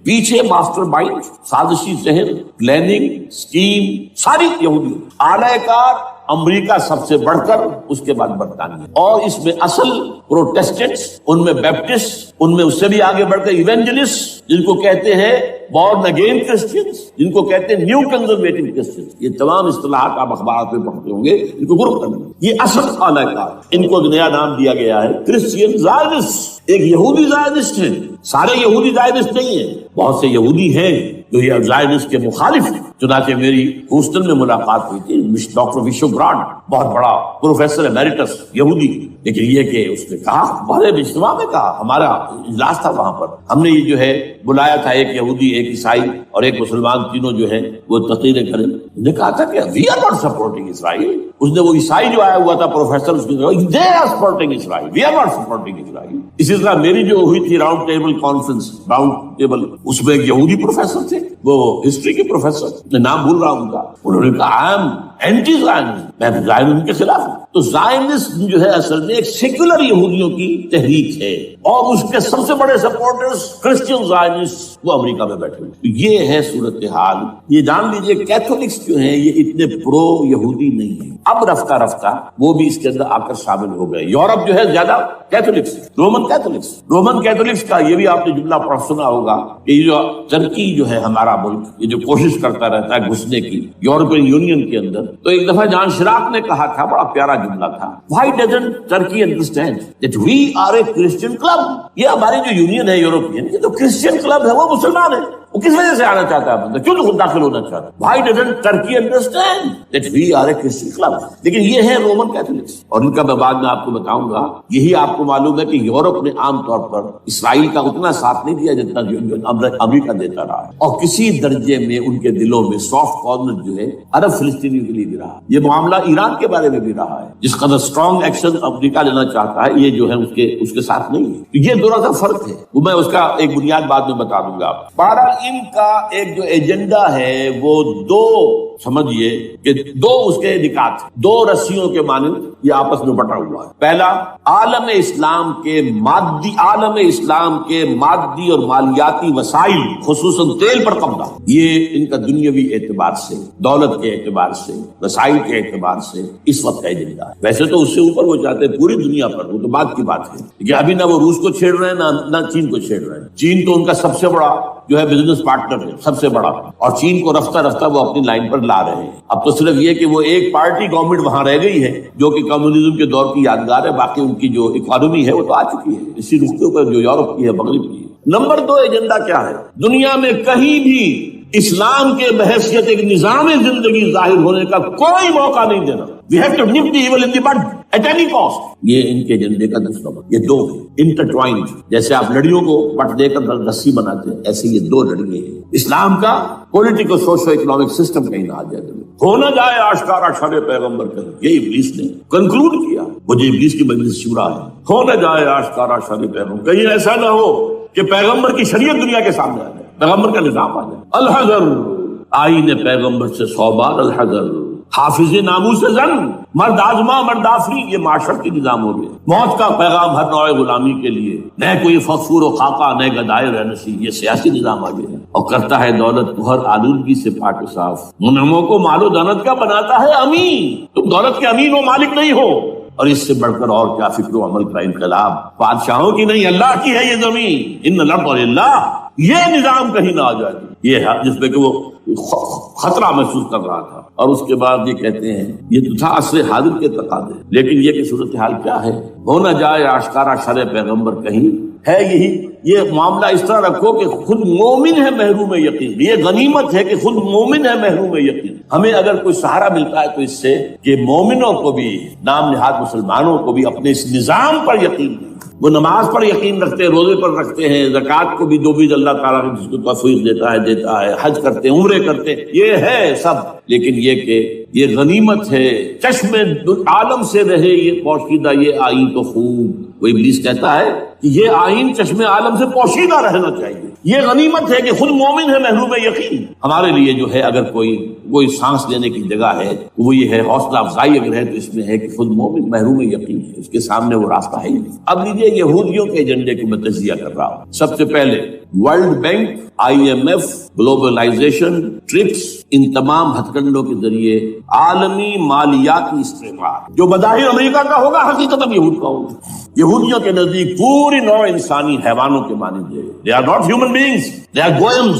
پیچھے ماسٹر مائنڈ، سازشی ذہن، پلاننگ، اسکیم ساری یہودی، اعلی کار امریکہ سب سے بڑھ کر، اس کے بعد برطانیہ. اور اس میں اصل پروٹیسٹنٹس، ان میں بیپٹسٹ، ان میں اس سے بھی آگے بڑھ کر ایونجلسٹ، جن کو کہتے ہیں بورن اگین کرسچنز، جن کو کہتے ہیں نیو کنزرویٹو کرسچنز. یہ تمام اصطلاحات آپ اخبارات میں پڑھتے ہوں گے، ان کو گروپ کرنا. یہ اصل اعلی کار، ان کو نیا نام دیا گیا ہے کرسچین زائونسٹ. ایک یہودی زائونسٹ ہے، سارے یہودی زائونسٹ نہیں ہیں، بہت سے یہودی ہیں جو یہ زائونسٹ کے مخالف ہیں. چنانچہ میری ہیوسٹن میں ملاقات ہوئی تھی ڈاکٹر وشو برانڈ، بہت بڑا پروفیسر ایمیریٹس یہودی، لیکن یہ کہ اس نے کہا، بڑے اجتماع میں کہا، ہمارا اجلاس تھا وہاں پر، ہم نے یہ جو ہے بلایا تھا ایک یہودی، ایک عیسائی اور ایک مسلمان، تینوں جو ہیں وہ تقریریں کریں. نے کہا تھا کہ وی آر ناٹ سپورٹنگ اسرائیل. اس نے وہ عیسائی جو آیا ہوا تھا پروفیسر، اس نے کہا they are supporting Israel, we are not supporting Israel. اسی طرح میری جو ہوئی تھی round table conference, round table, اس میں ایک یہودی پروفیسر تھے، وہ ہسٹری کے پروفیسر، میں نام بھول رہا ہوں ان کا، انہوں نے کہا آئی ایم اینٹی زائنسٹ، میں زائنسٹ کے خلاف ہوں. تو زائنسٹ جو ہے اصل میں ایک سیکولر یہودیوں کی تحریک ہے، اور اس کے سب سے بڑے سپورٹرز کرسچین زائنسٹ وہ امریکہ میں بیٹھے ہوئے. یہ ہے صورتحال. یہ جان لیجئے کیتھولکس جو ہیں یہ اتنے پرو یہودی نہیں ہیں. اب رفتہ رفتہ وہ بھی اس کے اندر آ کر شامل ہو گئے. یورپ جو ہے زیادہ کیتھولکس، رومن کیتھولکس کا یہ بھی آپ نے جملہ پڑھ سنا ہوگا کہ یہ جو ترکی جو ہے ہمارا ملک، یہ جو کوشش کرتا رہتا ہے گھسنے کی یورپین یونین کے اندر. تو ایک دفعہ جان شراک نے کہا تھا، بڑا پیارا جملہ تھا، Why doesn't Turkey understand that we are a Christian club؟ یہ ہماری جو یونین ہے یورپین، یہ تو کرسچین کلب ہے، وہ مسلمان ہے، وہ کس وجہ سے آنا چاہتا ہے بندہ، کیوں تو خود داخل ہونا چاہتا ہے؟ Why doesn't Turkey understand that we are a Christian club؟ لیکن یہ ہے رومن کیتھولکس، اور ان کا میں بعد میں آپ کو بتاؤں گا. یہی آپ کو معلوم ہے کہ یورپ نے عام طور پر اسرائیل کا اتنا ساتھ نہیں دیا جتنا امریکہ دیتا رہا ہے، اور کسی درجے میں ان کے دلوں میں سافٹ کارنر جو ہے عرب فلسطینیوں کے لیے بھی رہا. یہ معاملہ ایران کے بارے میں بھی رہا ہے، جس قدر اسٹرانگ ایکشن امریکہ لینا چاہتا ہے، یہ جو ہے اس کے ساتھ نہیں ہے. یہ دونوں کا فرق ہے، وہ میں اس کا ایک بنیاد بعد میں بتا دوں گا. بہرحال ان کا ایک جو ایجنڈا ہے وہ دو، سمجھیے کہ دو اس کے نکات، دو رسیوں کے مانند یہ آپس میں بٹا ہوا ہے. پہلا، عالم اسلام کے مادی اور مالیاتی وسائل، خصوصاً تیل پر قبضہ. یہ ان کا دنیاوی اعتبار سے، دولت کے اعتبار سے، وسائل کے اعتبار سے اس وقت کا ایجنڈا ہے. ویسے تو اس سے اوپر وہ چاہتے ہیں پوری دنیا پر، وہ تو بات کی بات ہے، کہ ابھی نہ وہ روس کو چھیڑ رہے ہیں نہ چین کو چھیڑ رہے ہیں. چین تو ان کا سب سے بڑا جو ہے بزنس پارٹنر ہے، سب سے بڑا، اور چین کو رفتہ رفتہ وہ اپنی لائن پر لا رہے ہیں. اب تو صرف یہ کہ وہ ایک پارٹی گورنمنٹ وہاں رہ گئی ہے جو کہ کمیونزم کے دور کی یادگار ہے، باقی ان کی جو اکانومی ہے وہ تو آ چکی ہے اسی رختے پر جو یورپ کی ہے، مغرب کی ہے. نمبر 2 ایجنڈا کیا ہے؟ دنیا میں کہیں بھی اسلام کے بحیثیت ایک نظام زندگی ظاہر ہونے کا کوئی موقع نہیں دینا. We have to nip the evil in the bud at any cost. یہ ان کے ایجنڈے کا دوسرا بات. یہ دو ہیں انٹرٹوائنڈ، جیسے آپ لڑیوں کو بٹ دے کر رسی بناتے ہیں، ایسے یہ دو لڑیے ہیں. اسلام کا پولیٹیکل سوشو اکنامک سسٹم کہیں نہ آ جائے، ہو نہ جائے آشکارا شر پیغمبر کا. یہ ابلیس نے کنکلوڈ کیا، وہ جو ابلیس کی مجلس شورا ہے، ہو نہ جائے آشکارا شر پیغمبر، کہیں ایسا نہ ہو کہ پیغمبر کی شریعت دنیا کے سامنے آ جائے، پیغمبر کا نظام آ جائے. الحذر، آئین پیغمبر سے 100 بار الحذر. حافظ ناموس زن، مرد آزما مرد آفری، یہ معاشرت کی نظام ہو گئے. موت کا پیغام ہر نوع غلامی کے لیے، نہ کوئی فخور و خاکہ نہ گدائے رہنسی، یہ سیاسی نظام آ گیا. اور کرتا ہے دولت کو ہر آلودگی سے پاک و صاف، منعموں کو مال و دولت کا بناتا ہے امین. تم دولت کے امین و مالک نہیں ہو. اور اس سے بڑھ کر اور کیا فکر و عمل کا انقلاب. بادشاہوں کی نہیں، اللہ کی ہے یہ زمین. ان الارض للہ یہ نظام کہیں نہ آ جائے، یہ ہے جس پہ کہ وہ خطرہ محسوس کر رہا تھا۔ اور اس کے بعد یہ کہتے ہیں یہ تو تھا عصر حاضر کے تقاضے، لیکن یہ کہ صورتحال کیا ہے، ہو نہ جائے آشکارا شرع پیغمبر کہیں ہے یہی، یہ معاملہ اس طرح رکھو کہ خود مومن ہے محروم یقین، یہ غنیمت ہے کہ خود مومن ہے محروم یقین۔ ہمیں اگر کوئی سہارا ملتا ہے تو اس سے کہ مومنوں کو بھی، نام نہاد مسلمانوں کو بھی اپنے اس نظام پر یقین ہے، وہ نماز پر یقین رکھتے ہیں، روزے پر رکھتے ہیں، زکوٰۃ کو بھی جو بھی اللہ تعالیٰ جس کو توفیق دیتا ہے، حج کرتے ہیں، عمرے کرتے ہیں، یہ ہے سب، لیکن یہ کہ یہ غنیمت ہے، چشم عالم سے رہے یہ پوشیدہ یہ آئین تو خوب۔ وہ ابلیس کہتا ہے کہ یہ آئین چشم عالم سے پوشیدہ رہنا چاہیے، یہ غنیمت ہے کہ خود مومن ہے محروم یقین۔ ہمارے لیے جو ہے اگر کوئی سانس لینے کی جگہ ہے وہ یہ ہے، حوصلہ افزائی اگر ہے تو اس میں ہے کہ خود مومن محروم یقین ہے، اس کے سامنے وہ راستہ ہے ہی نہیں۔ اب لیجیے یہودیوں کے ایجنڈے کو میں تجزیہ کر رہا ہوں۔ سب سے پہلے world bank, IMF، globalisation, TRIPS, ان تمام ہتھ کنڈوں کے ذریعے عالمی مالیاتی استعمار جو بظاہر امریکہ کا ہوگا حقیقت یہود کا ہوگا۔ یہودیوں کے نزدیک پوری نوع انسانی حیوانوں کے مانند ہے، they are not human beings, they are goyim,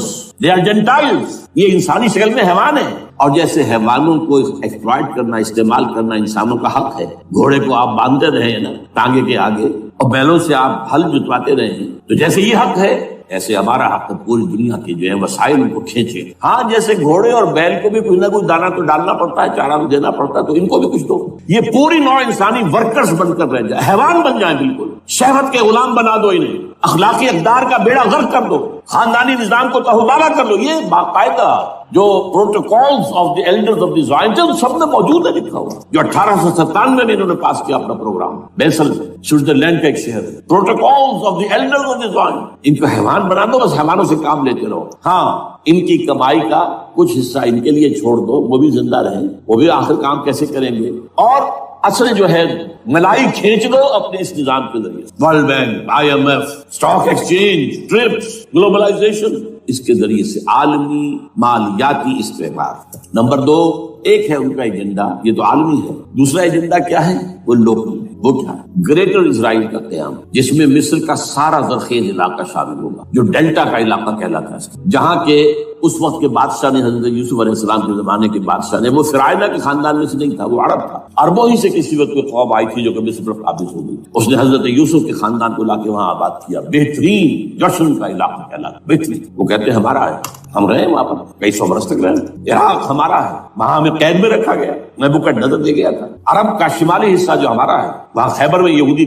they are gentiles، یہ انسانی شکل میں حیوان ہیں، اور جیسے حیوانوں کو ایکسپلائٹ کرنا، استعمال کرنا انسانوں کا حق ہے۔ گھوڑے کو آپ باندھتے رہے ہیں نا ٹانگے کے آگے، اور بیلوں سے آپ ہل جتواتے رہے ہیں، تو جیسے یہ حق ہے ایسے ہمارا حق ہے پوری دنیا کے جو ہے وسائل ان کو کھینچے۔ ہاں جیسے گھوڑے اور بیل کو بھی کچھ نہ کچھ دانا تو ڈالنا پڑتا ہے، چارہ تو دینا پڑتا ہے، تو ان کو بھی کچھ دو۔ یہ پوری نوع انسانی ورکرز بن کر رہ جائے، حیوان بن جائیں، بالکل شہوت کے غلام بنا دو انہیں، اخلاقی اقدار کا بیڑا غرق کر دو، خاندانی نظام کو تہوبارہ کر لو۔ یہ باقاعدہ جو protocols of the elders of the Zion سب میں موجود ہے، لکھا ہوا، جو 1897 میں انہوں نے پاس کیا اپنا پروگرام، بیسل سوئٹزرلینڈ کا ایک شہر ہے، protocols of the elders of the Zion. ان کو حیوان بنا دو، بس حیوانوں سے کام لیتے رہو۔ ہاں ان کی کمائی کا کچھ حصہ ان کے لیے چھوڑ دو، وہ بھی زندہ رہیں، وہ بھی آخر کام کیسے کریں گے، اور اصل جو ہے ملائی کھینچ دو اپنے اس نظام کے ذریعے۔ World bank, IMF، stock exchange, TRIPS, globalisation, اس کے ذریعے سے عالمی مالیاتی استعمار۔ نمبر 2 ایک ہے ان کا ایجنڈا، یہ تو عالمی ہے۔ دوسرا ایجنڈا کیا ہے؟ وہ لوکل ہے۔ وہ کیا ہے؟ گریٹر اسرائیل کا قیام، جس میں مصر کا سارا زرخیز علاقہ شامل ہوگا، جو ڈیلٹا کا علاقہ کہلاتا ہے، جہاں کے اس وقت کے بادشاہ نے، حضرت یوسف علیہ السلام کے زمانے کے بادشاہ نے، وہ فرعونہ کے خاندان میں سے نہیں تھا، وہ عرب تھا، عربوں ہی سے کسی وقت کوئی قوم آئی تھی جو کہ مصر پر قابض ہو گئی، اس نے حضرت یوسف کے خاندان کو لا کے وہاں آباد کیا، بہترین جشن کا علاقہ کہلاتا، بہترین۔ وہ کہتے ہیں ہمارا ہے، ہم رہے وہاں پر کئی سو برس تک رہے، عراق ہمارا ہے، وہاں ہمیں قید میں رکھا گیا، نبوکدنصر دے گیا تھا۔ عرب کا شمالی حصہ جو ہمارا ہے، وہاں خیبر میں یہودی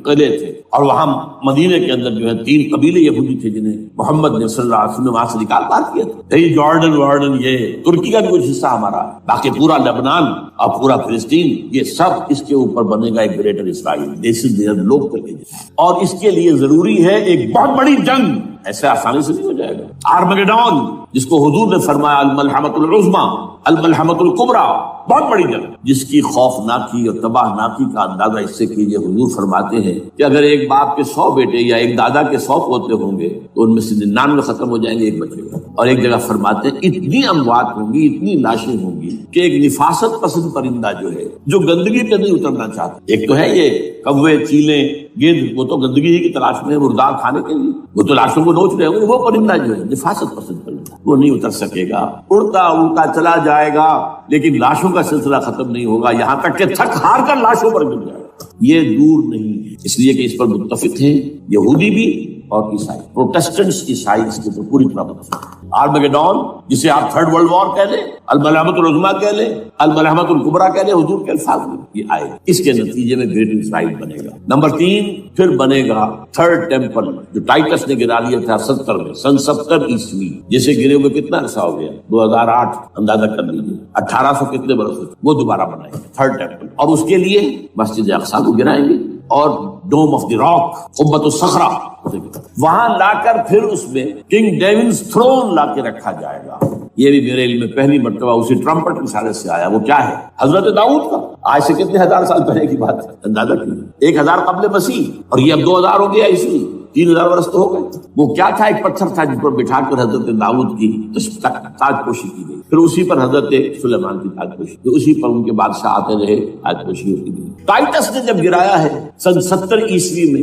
قلعے تھے، اور وہاں مدینے کے اندر جو ہے 3 قبیلے یہودی تھے جنہیں محمد نے صلی اللہ علیہ وسلم نے وہاں سے نکال پار کیا تھا۔ یہ جارڈن، یہ ترکی کا بھی کچھ حصہ ہمارا ہے، باقی پورا لبنان اور پورا فلسطین، یہ سب اس کے اوپر بنے گا ایک greater Israel, this is there local agenda. اور اس کے لیے ضروری ہے ایک بہت بڑی جنگ، ایسے آسانی سے نہیں ہو جائے گا۔ آرمگیڈون، جس کو حضور نے فرمایا الملحمۃ العظمیٰ، الملحمۃ الکبریٰ، بہت بڑی جنگ، جس کی خوفناکی اور تباہ ناکی کا اندازہ اس سے کیجیے۔ حضور فرماتے ہیں کہ اگر ایک باپ کے 100 بیٹے یا ایک دادا کے 100 پوتے ہوں گے تو ان میں سے 99 ختم ہو جائیں گے، ایک بچے گا۔ اور ایک جگہ فرماتے ہیں اتنی اموات ہوں گی، اتنی لاشیں ہوں گی کہ ایک نفاست پسند پرندہ جو ہے، جو گندگی پہ نہیں اترنا چاہتا، ایک تو ہے یہ کوے، چیلیں، گیند، وہ تو گندگی ہی کی تلاش میں ہے مردار کھانے کے لیے، وہ تو لاشوں کو نوچ رہے ہوں گے۔ وہ پرندہ جو ہے نفاست پسند پرندہ، وہ نہیں اتر سکے گا، اڑتا اڑتا چلا جائے گا، لیکن لاشوں کا سلسلہ ختم نہیں ہوگا، یہاں تک کہ تھک ہار کر لاشوں پر گر جائے گا۔ یہ دور نہیں ہے، اس لیے کہ اس پر متفق ہیں یہودی بھی اور عیسائی، پروٹسٹنٹس عیسائی اس کے اوپر پوری طرح متفق۔ آرمگیڈون، جسے آپ 3rd ورلڈ وار کہہ لیں، الملحمۃ العظمیٰ کہہ لیں، الملحمۃ الکبریٰ کہہ لیں، حضور کے الفاظ میں یہ آئے، اس کے نتیجے میں گریٹ اسرائیل بنے گا۔ نمبر 3 پھر بنے گا 3rd ٹیمپل، جو ٹائٹس نے گرا لیا تھا 70 میں، سن 70 عیسوی، جسے گرے ہوئے کتنا عرصہ ہو گیا، 2008، اندازہ کر لیجیے 1800 کتنے برس ہوئے، وہ دوبارہ بنائیں گے 3rd ٹیمپل، اور اس کے لیے مسجد اقصیٰ کو گرائیں گے، اور ڈوم آف دی راک، قبۃ الصخرہ، وہاں لا کر پھر اس میں کنگ ڈیونز تھرون لا کے رکھا جائے گا۔ یہ بھی میرے علم میں پہلی مرتبہ اسی ٹرمپٹ کی اشارے سے آیا۔ وہ کیا ہے؟ حضرت داؤد کا، آج سے کتنے 1000 سال پہلے کی بات ہے، اندازہ کیجیے، 1000 قبل مسیح، اور یہ اب 2000 ہو گیا عیسوی، 3000 برس تو ہو گئے۔ وہ کیا تھا؟ ایک پتھر تھا جس پر بٹھا کر حضرت داؤد کی تاج پوشی کی گئی، پھر اسی پر حضرت سلیمان کی تاج پوشی، پھر اسی پر ان کے بادشاہ آتے رہے، تاج پوشی ہوتی گئی۔ ٹائٹس نے جب گرایا ہے سن 70 عیسوی میں،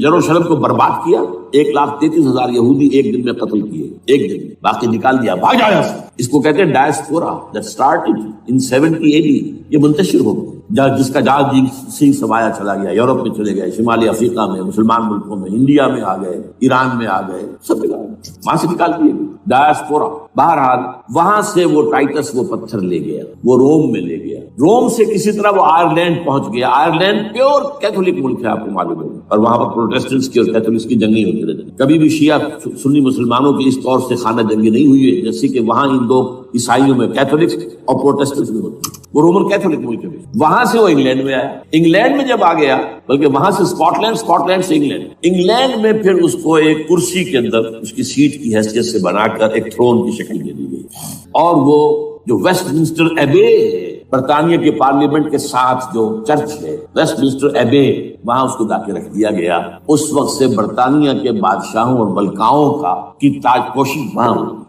یروشلم کو برباد کیا، 1,33,000 یہودی ایک دن میں قتل کیے، ایک دن میں، باقی نکال دیا، بھاگ جایا۔ اس کو کہتے ہیں diaspora, that started in 70 AD، یہ منتشر ہو گیا، جس کا جہاز سنگھ سمایا چلا گیا، یورپ میں چلے گئے، شمالی افریقہ میں، مسلمان ملکوں میں، انڈیا میں آ گئے، ایران میں آ گئے، سب جگہ وہاں سے نکال دیے ڈائسپورا۔ بہرحال وہاں سے وہ ٹائٹس وہ پتھر لے گیا، وہ روم میں لے گیا، روم سے کسی طرح وہ آئرلینڈ پہنچ گیا۔ آئرلینڈ پیور کیتھولک ملک ہے، آپ کو معلوم ہے، اور وہاں پر پروٹیسٹنٹس کی اور کیتھولکس کی جنگیں ہوتی رہتی، کبھی بھی شیعہ سنی مسلمانوں کی اس طور سے خانہ جنگی نہیں ہوئی ہے جیسے کہ وہاں ان دو عیسائیوں میں کیتھولکس اور پروٹیسٹنٹس میں ہوتی ہے۔ وہ رومن کیتھولک ملک ہے۔ وہاں سے وہ انگلینڈ میں آیا، انگلینڈ میں جب آ گیا، بلکہ وہاں سے اسکاٹ لینڈ سے انگلینڈ میں پھر اس کو ایک کرسی کے اندر اس کی سیٹ کی حیثیت سے بنا کر ایک تھرون کی شکل دے دی گئی، اور وہ جو ویسٹ منسٹر ایبے ہے، برطانیہ کے پارلیمنٹ کے ساتھ جو چرچ ہے ویسٹ منسٹر ایبے، وہاں اس کو لا کے رکھ دیا گیا۔ اس وقت سے برطانیہ کے بادشاہوں اور ملکاؤں کی تاج پوشی وہاں ہوئی۔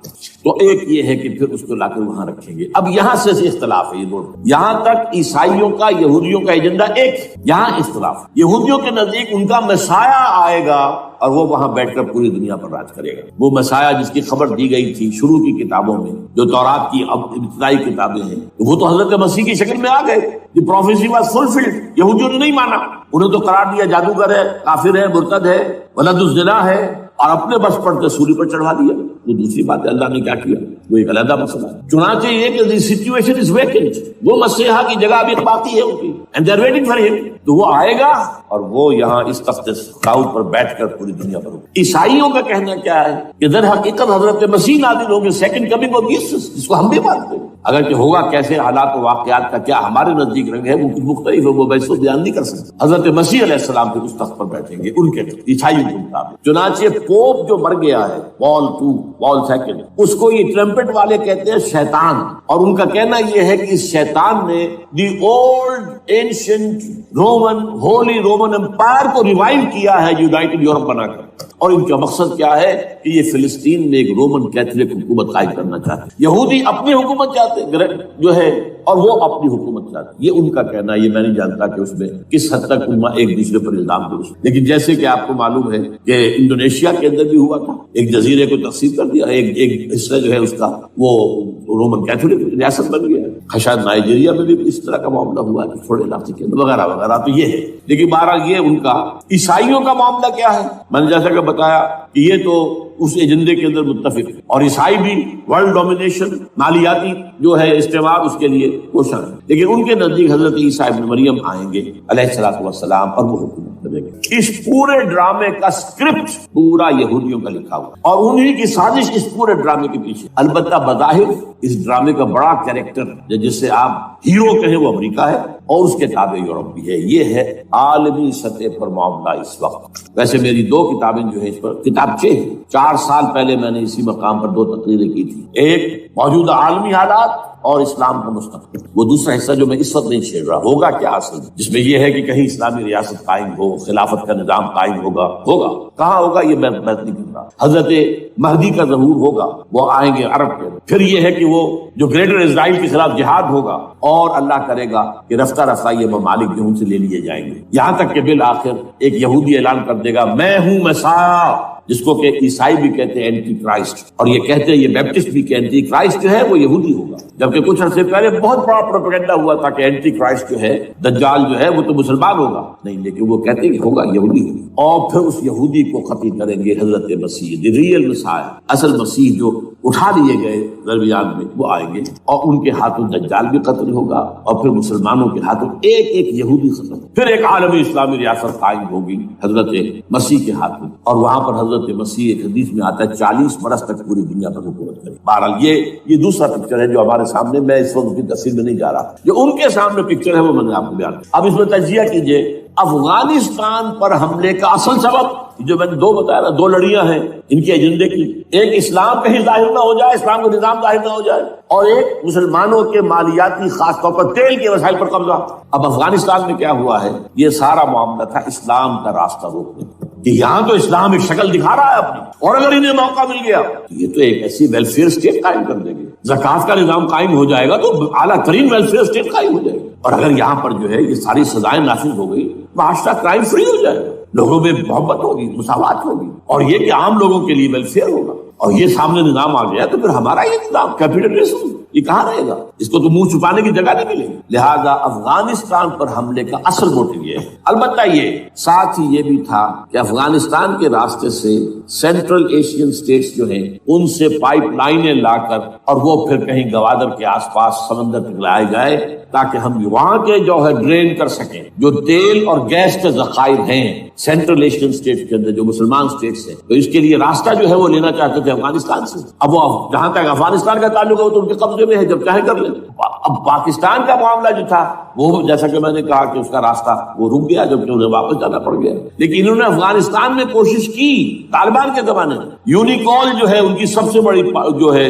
تو ایک یہ ہے کہ پھر اس کو لا کر وہاں رکھیں گے۔ اب یہاں سے اختلاف ہے، یہ بول یہاں تک عیسائیوں کا یہودیوں کا ایجنڈا ایک، یہاں اختلاف۔ یہودیوں کے نزدیک ان کا مسیح آئے گا اور وہ وہاں بیٹھ کر پوری دنیا پر راج کرے گا۔ وہ مسیح جس کی خبر دی گئی تھی شروع کی کتابوں میں، جو تورات کی ابتدائی کتابیں ہیں، وہ تو حضرت مسیح کی شکل میں آ گئے۔ دی پروفیسی واز فلفلڈ۔ یہودیوں نے نہیں مانا، انہیں تو قرار دیا جادوگر ہے، کافر ہے، مرتد ہے، ولد الزنا ہے، اور اپنے بس پر سولی پر چڑھا دیا۔ وہ دوسری بات ہے، اللہ نے کیا کیا وہ ایک علیحدہ مسئلہ ہے۔ چنانچہ یہ کہ دی سچویشن از ویکنٹ، وہ مسیحا کی جگہ ابھی باقی ہے ان کی، and they are waiting for ہم۔ تو وہ آئے گا اور وہ یہاں اس تخت داؤد پر بیٹھ کر پوری دنیا پر ہوگا۔ عیسائیوں کا کہنا کیا ہے کہ در حقیقت حضرت مسیح نازل ہوں گے، سیکنڈ کمنگ آف جیسس، جس کو ہم بھی مانتے ہیں۔ اگر کہ ہوگا کیسے، حالات و واقعات کا کیا ہمارے نزدیک رنگ ہے، وہ مختلف ہے، وہ ویسے بیان نہیں کر سکتے۔ حضرت مسیح علیہ السلام پھر اس تخت پر بیٹھیں گے ان کے عیسائیوں کے مطابق۔ چنانچہ پوپ جو مر گیا ہے، پال سیکنڈ، اس کو یہ ٹرمپٹ والے کہتے ہیں شیطان، اور ان کا کہنا یہ ہے کہ اس شیطان نے the old ancient Roman holy Roman empire کو ریوائیو کیا ہے یونائٹڈ یورپ بنا کر، اور ان کا مقصد کیا ہے کہ یہ فلسطین میں ایک رومن کیتھولک حکومت قائم کرنا چاہتے ہیں۔ یہودی اپنی حکومت چاہتے ہیں جو ہے، اور وہ اپنی حکومت چاہتے ہیں، یہ ان کا کہنا ہے۔ یہ میں نہیں جانتا کہ اس میں کس حد تک ان ایک دوسرے پر الزام درست، لیکن جیسے کہ آپ کو معلوم ہے کہ انڈونیشیا کے اندر بھی ہوا تھا، ایک جزیرے کو تقسیم کر دیا، ایک حصہ جو ہے اس کا وہ رومن کیتھولک ریاست بن گیا۔ شاید نائجیریا میں بھی اس طرح کا معاملہ ہوا ہے تھوڑے علاقے کے اندر، وغیرہ وغیرہ۔ تو یہ ہے، لیکن بہرحال یہ ان کا۔ عیسائیوں کا معاملہ کیا ہے، میں نے جیسا کہ بتایا کہ یہ تو اس ایجنڈے کے اندر متفق ہے، اور عیسائی بھی ورلڈ ڈومینیشن، مالیاتی جو ہے استعمار، اس کے لیے کوشاں ہے، لیکن ان کے نزدیک حضرت عیسیٰ ابن مریم آئیں گے علیہ الصلوۃ والسلام، اور وہ حکومت کریں گے۔ اس پورے ڈرامے کا اسکرپٹ پورا یہودیوں کا لکھا ہوا، اور انہی کی سازش اس پورے ڈرامے کے پیچھے۔ البتہ بظاہر اس ڈرامے کا بڑا کیریکٹر جس سے آپ ہیرو کہیں وہ امریکہ ہے، اور اس کے تابع یورپ بھی ہے۔ یہ ہے عالمی سطح پر معاملہ اس وقت۔ ویسے میری 2 کتابیں جو ہے اس پر کتابچے ہیں، 4 سال پہلے میں نے اسی مقام پر 2 تقریریں کی تھی، ایک موجودہ عالمی حالات اور اسلام کا مستقبل، وہ دوسرا حصہ جو میں اس وقت نہیں چھیڑ رہا، ہوگا کیا اصل، جس میں یہ ہے کہ کہیں اسلامی ریاست قائم ہو، خلافت کا نظام قائم ہوگا کہاں ہوگا یہ میں نہیں کر رہا۔ حضرت مہدی کا ظہور ہوگا، وہ آئیں گے عرب کے، پھر یہ ہے کہ وہ جو گریٹر اسرائیل کے خلاف جہاد ہوگا، اور اللہ کرے گا کہ رفتہ رفتہ یہ ممالک جو ان سے لے لیے جائیں گے، یہاں تک کہ بالآخر ایک یہودی اعلان کر دے گا میں ہوں مسیح، جس کو کہ عیسائی بھی کہتے ہیں اینٹی کرائسٹ، اور یہ کہتے ہیں یہ بیپٹسٹ بھی کہ اینٹی کرائسٹ جو ہے وہ یہودی ہوگا، جبکہ کچھ عرصے پہلے بہت بڑا پروپیگنڈا ہوا تھا کہ اینٹی کرائسٹ جو ہے، دجال جو ہے، وہ تو مسلمان ہوگا، نہیں، لیکن وہ کہتے ہیں کہ ہوگا یہودی ہوگا، اور پھر اس یہودی کو قتل کریں گے حضرت مسیح، دی ریئل مسیح، اصل مسیح جو اٹھا لیے گئے درمیان میں، وہ آئیں گے، اور ان کے ہاتھوں دجال بھی قتل ہوگا، اور پھر مسلمانوں کے ہاتھوں ایک ایک یہودی قتل، پھر ایک عالمی اسلامی ریاست قائم ہوگی حضرت مسیح کے ہاتھوں، اور وہاں پر حضرت مسیح ایک حدیث میں آتا ہے 40 برس تک پوری دنیا پر حکومت کرے۔ بہرحال یہ دوسرا پکچر ہے جو ہمارے سامنے، میں اس وقت کی تفصیل میں نہیں جا رہا، جو ان کے سامنے پکچر ہے وہ میں نے آپ کو بیان کیا۔ اب اس میں تجزیہ کیجئے افغانستان پر حملے کا اصل سبب جو میں نے 2 بتایا نا، 2 لڑیاں ہیں ان کے ایجنڈے کی، ایک اسلام کہیں ظاہر نہ ہو جائے، اسلام کا نظام ظاہر نہ ہو جائے، اور ایک مسلمانوں کے مالیاتی خاص طور پر تیل کے وسائل پر قبضہ۔ اب افغانستان میں کیا ہوا ہے، یہ سارا معاملہ تھا اسلام کا راستہ روکنے کہ یہاں تو اسلام ایک شکل دکھا رہا ہے اپنی، اور اگر انہیں موقع مل گیا یہ تو ایک ایسی ویلفیئر اسٹیٹ قائم کر دیں گے، زکوٰۃ کا نظام قائم ہو جائے گا تو اعلیٰ ترین ویلفیئر اسٹیٹ قائم ہو جائے گا، اور اگر یہاں پر جو ہے یہ ساری سزائیں نافذ ہو گئی، معاشرہ کرائم فری ہو جائے گا۔ لوگوں میں محبت ہوگی، مساوات ہوگی، اور یہ کہ عام لوگوں کے لیے ویلفیئر ہوگا، اور یہ سامنے نظام آ گیا تو پھر ہمارا یہ نظام کیپٹلزم یہ کہاں رہے گا؟ اس کو تو منہ چھپانے کی جگہ نہیں ملے گی۔ لہذا افغانستان پر حملے کا اصل موٹو یہ ہے۔ البتہ یہ ساتھ ہی یہ بھی تھا کہ افغانستان کے راستے سے سینٹرل ایشین اسٹیٹس جو ہیں ان سے پائپ لائنیں لا کر اور وہ پھر کہیں گوادر کے آس پاس سمندر تک لائے جائے تاکہ ہم وہاں کے جو ہے ڈرین کر سکیں جو تیل اور گیس کے ذخائر ہیں سینٹرل ایشین اسٹیٹس کے اندر جو مسلمان اسٹیٹس ہیں، تو اس کے لیے راستہ جو ہے وہ لینا چاہتے تھے افغانستان سے۔ اب وہ جہاں تک افغانستان کا تعلق ہے وہ تو ان کے قبضے میں ہے، جب چاہے کر لیں۔ اب پاکستان کا معاملہ جو تھا وہ جیسا کہ میں نے کہا کہ اس کا راستہ وہ رک گیا جبکہ انہیں واپس جانا پڑ گیا، لیکن انہوں نے افغانستان میں کوشش کی طالبان کے زمانے میں۔ یونیکول جو ہے ان کی سب سے بڑی جو ہے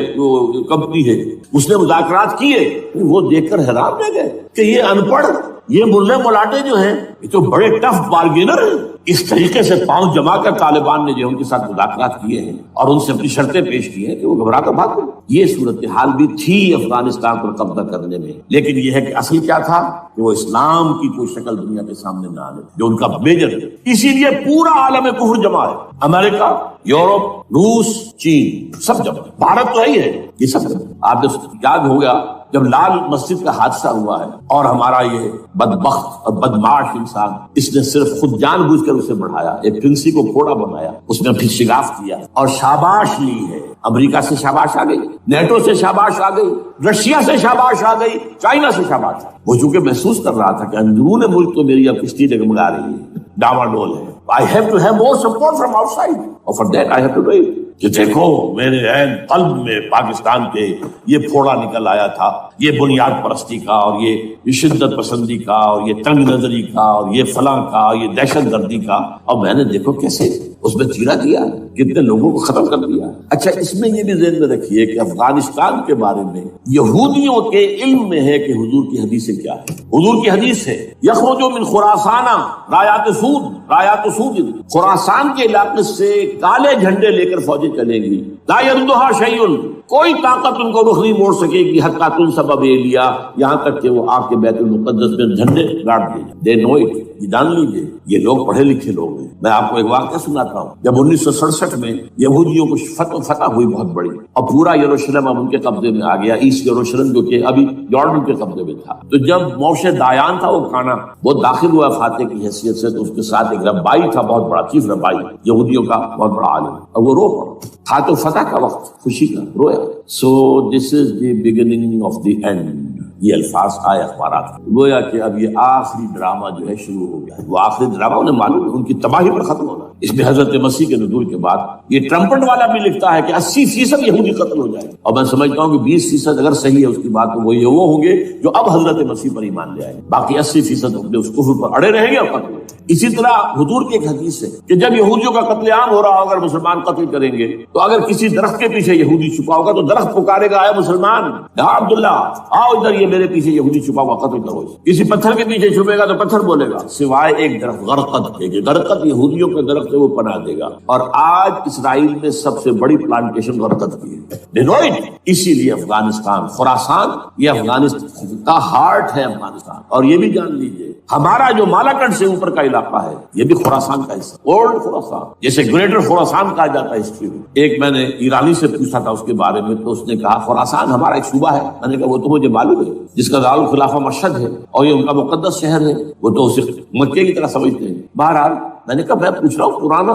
کمپنی ہے، اس نے مذاکرات کیے، وہ دیکھ کر حیران رہ گئے کہ یہ ان پڑھ، یہ ملے ملاٹے جو ہیں یہ تو بڑے ٹف بارگینر ہیں۔ اس طریقے سے پاؤں جما کر طالبان نے جو ان کے ساتھ مذاکرات کیے ہیں اور ان سے اپنی شرطیں پیش کی ہیں کہ وہ گھبرا کر بھاگ گئے۔ یہ صورتحال بھی تھی افغانستان پر قبضہ کرنے میں، لیکن یہ ہے کہ اصل کیا تھا کہ وہ اسلام کی کوئی شکل دنیا کے سامنے نہ آنے جو ان کا میجر ہے۔ اسی لیے پورا عالم کفر جمع ہے، امریکہ، یورپ، روس، چین، سب جمع۔ بھارت تو ہے، یہ سب جمع۔ آپ نے یاد ہو گیا جب لال مسجد کا حادثہ ہوا ہے اور ہمارا یہ بدبخت اور بدمعاش انسان اس نے صرف خود جان بوجھ کر اسے بڑھایا، ایک پھنسی کو گھوڑا بنایا، اس میں پھر شگاف کیا اور شاباش لی ہے۔ امریکہ سے شاباش آ گئی، نیٹو سے شاباش آ گئی، رشیا سے شاباش آ گئی، چائنا سے شاباش آ گئی۔ وہ چونکہ محسوس کر رہا تھا کہ اندرون ملک تو میری اب کشتی ڈگمگا رہی ہے، ڈاواڈول ہے، I have to have more support from outside اور for that I have to do it۔ کہ دیکھو میرے عین قلب میں پاکستان کے یہ پھوڑا نکل آیا تھا، یہ بنیاد پرستی کا اور یہ شدت پسندی کا اور یہ تنگ نظری کا اور یہ فلاں کا، یہ دہشت گردی کا، اور میں نے دیکھو کیسے اس میں چیرا دیا، کتنے لوگوں کو ختم کر دیا۔ اچھا اس میں یہ بھی ذہن میں رکھیے کہ افغانستان کے بارے میں یہودیوں کے علم میں ہے کہ حضور کی حدیثیں کیا ہے۔ حضور کی حدیث ہے یخرج من خراسان رایات سود، رایات سود، خراسان کے علاقے سے کالے جھنڈے لے کر فوجیں چلیں گی، لا يردها شيء، کوئی طاقت ان کو رخ نہیں موڑ سکے گی، حتی تنصب بإیلیا، یہاں تک کہ وہ آ کے بیت المقدس میں جھنڈے گاڑ دیں۔ دے نو اٹ، یہ جان لیجیے یہ لوگ پڑھے لکھے لوگ ہیں۔ میں آپ کو ایک واقعہ سناتا ہوں، جب 1967 میں یہودیوں کو فتح ہوئی بہت بڑی اور پورا یروشلم اب ان کے قبضے میں آ گیا، ایسٹ یروشلم جو کہ ابھی جارڈن کے قبضے میں تھا، تو جب موشے دایان تھا وہ کانا وہ داخل ہوا فاتح کی حیثیت سے، تو اس کے ساتھ ایک ربائی تھا بہت بڑا، چیف ربائی یہودیوں کا بہت بڑا عالم، اور وہ رو پڑا تھا تو فتح کا وقت، خوشی کا، رویا۔ So this is the beginning of the end, یہ الفاظ آئے اخبارات میں، گویا کہ اب یہ آخری ڈرامہ جو ہے شروع ہو گیا ہے۔ وہ آخری ڈرامہ انہیں معلوم ہے ان کی تباہی پر ختم ہونا۔ اس میں حضرت مسیح کے نزول کے بعد یہ ٹرمپٹ والا بھی لکھتا ہے کہ 80% یہودی قتل ہو جائے، اور میں سمجھتا ہوں کہ 20% اگر صحیح ہے اس کی بات تو وہ ہوں گے جو اب حضرت مسیح پر ایمان لے آئے، باقی 80% اپنے اس کفر پر اڑے رہیں گے اور قتل ہوگے۔ اسی طرح حضور کی ایک حدیث ہے کہ جب یہودیوں کا قتل عام ہو رہا ہوگا، مسلمان قتل کریں گے، تو اگر کسی درخت کے پیچھے یہودی چھپا ہوگا تو درخت پکارے گا، اے مسلمان، یا عبداللہ آؤ ادھر، یہ میرے پیچھے یہودی چھپا ہوا، قتل کرو۔ کسی پتھر کے پیچھے چھپے گا تو پتھر بولے گا، سوائے ایک درخت غرقد کے، غرقد یہودیوں کے درخت سے وہ پناہ دے گا، اور آج اسرائیل میں سب سے بڑی پلانٹیشن غرقد کی ہے۔ اسی لیے افغانستان، خراسان، یہ افغانستان کا ہارٹ ہے افغانستان، اور یہ بھی جان لیجیے ہمارا جو مالاکنڈ سے اوپر کا علاقہ ہے یہ بھی خراسان کا حصہ، اولڈ خراسان، جیسے گریٹر خراسان کہا جاتا ہے ہسٹری میں۔ ایک میں نے ایرانی سے پوچھا تھا اس کے بارے میں، تو اس نے کہا خراسان ہمارا ایک صوبہ ہے۔ میں نے کہا وہ تو مجھے معلوم ہے، جس کا دارالخلافہ مشہد ہے اور یہ ان کا مقدس شہر ہے، وہ تو اسے مکے کی طرح سمجھتے ہیں۔ بہرحال میں نے کہا میں پوچھ رہا ہوں پرانا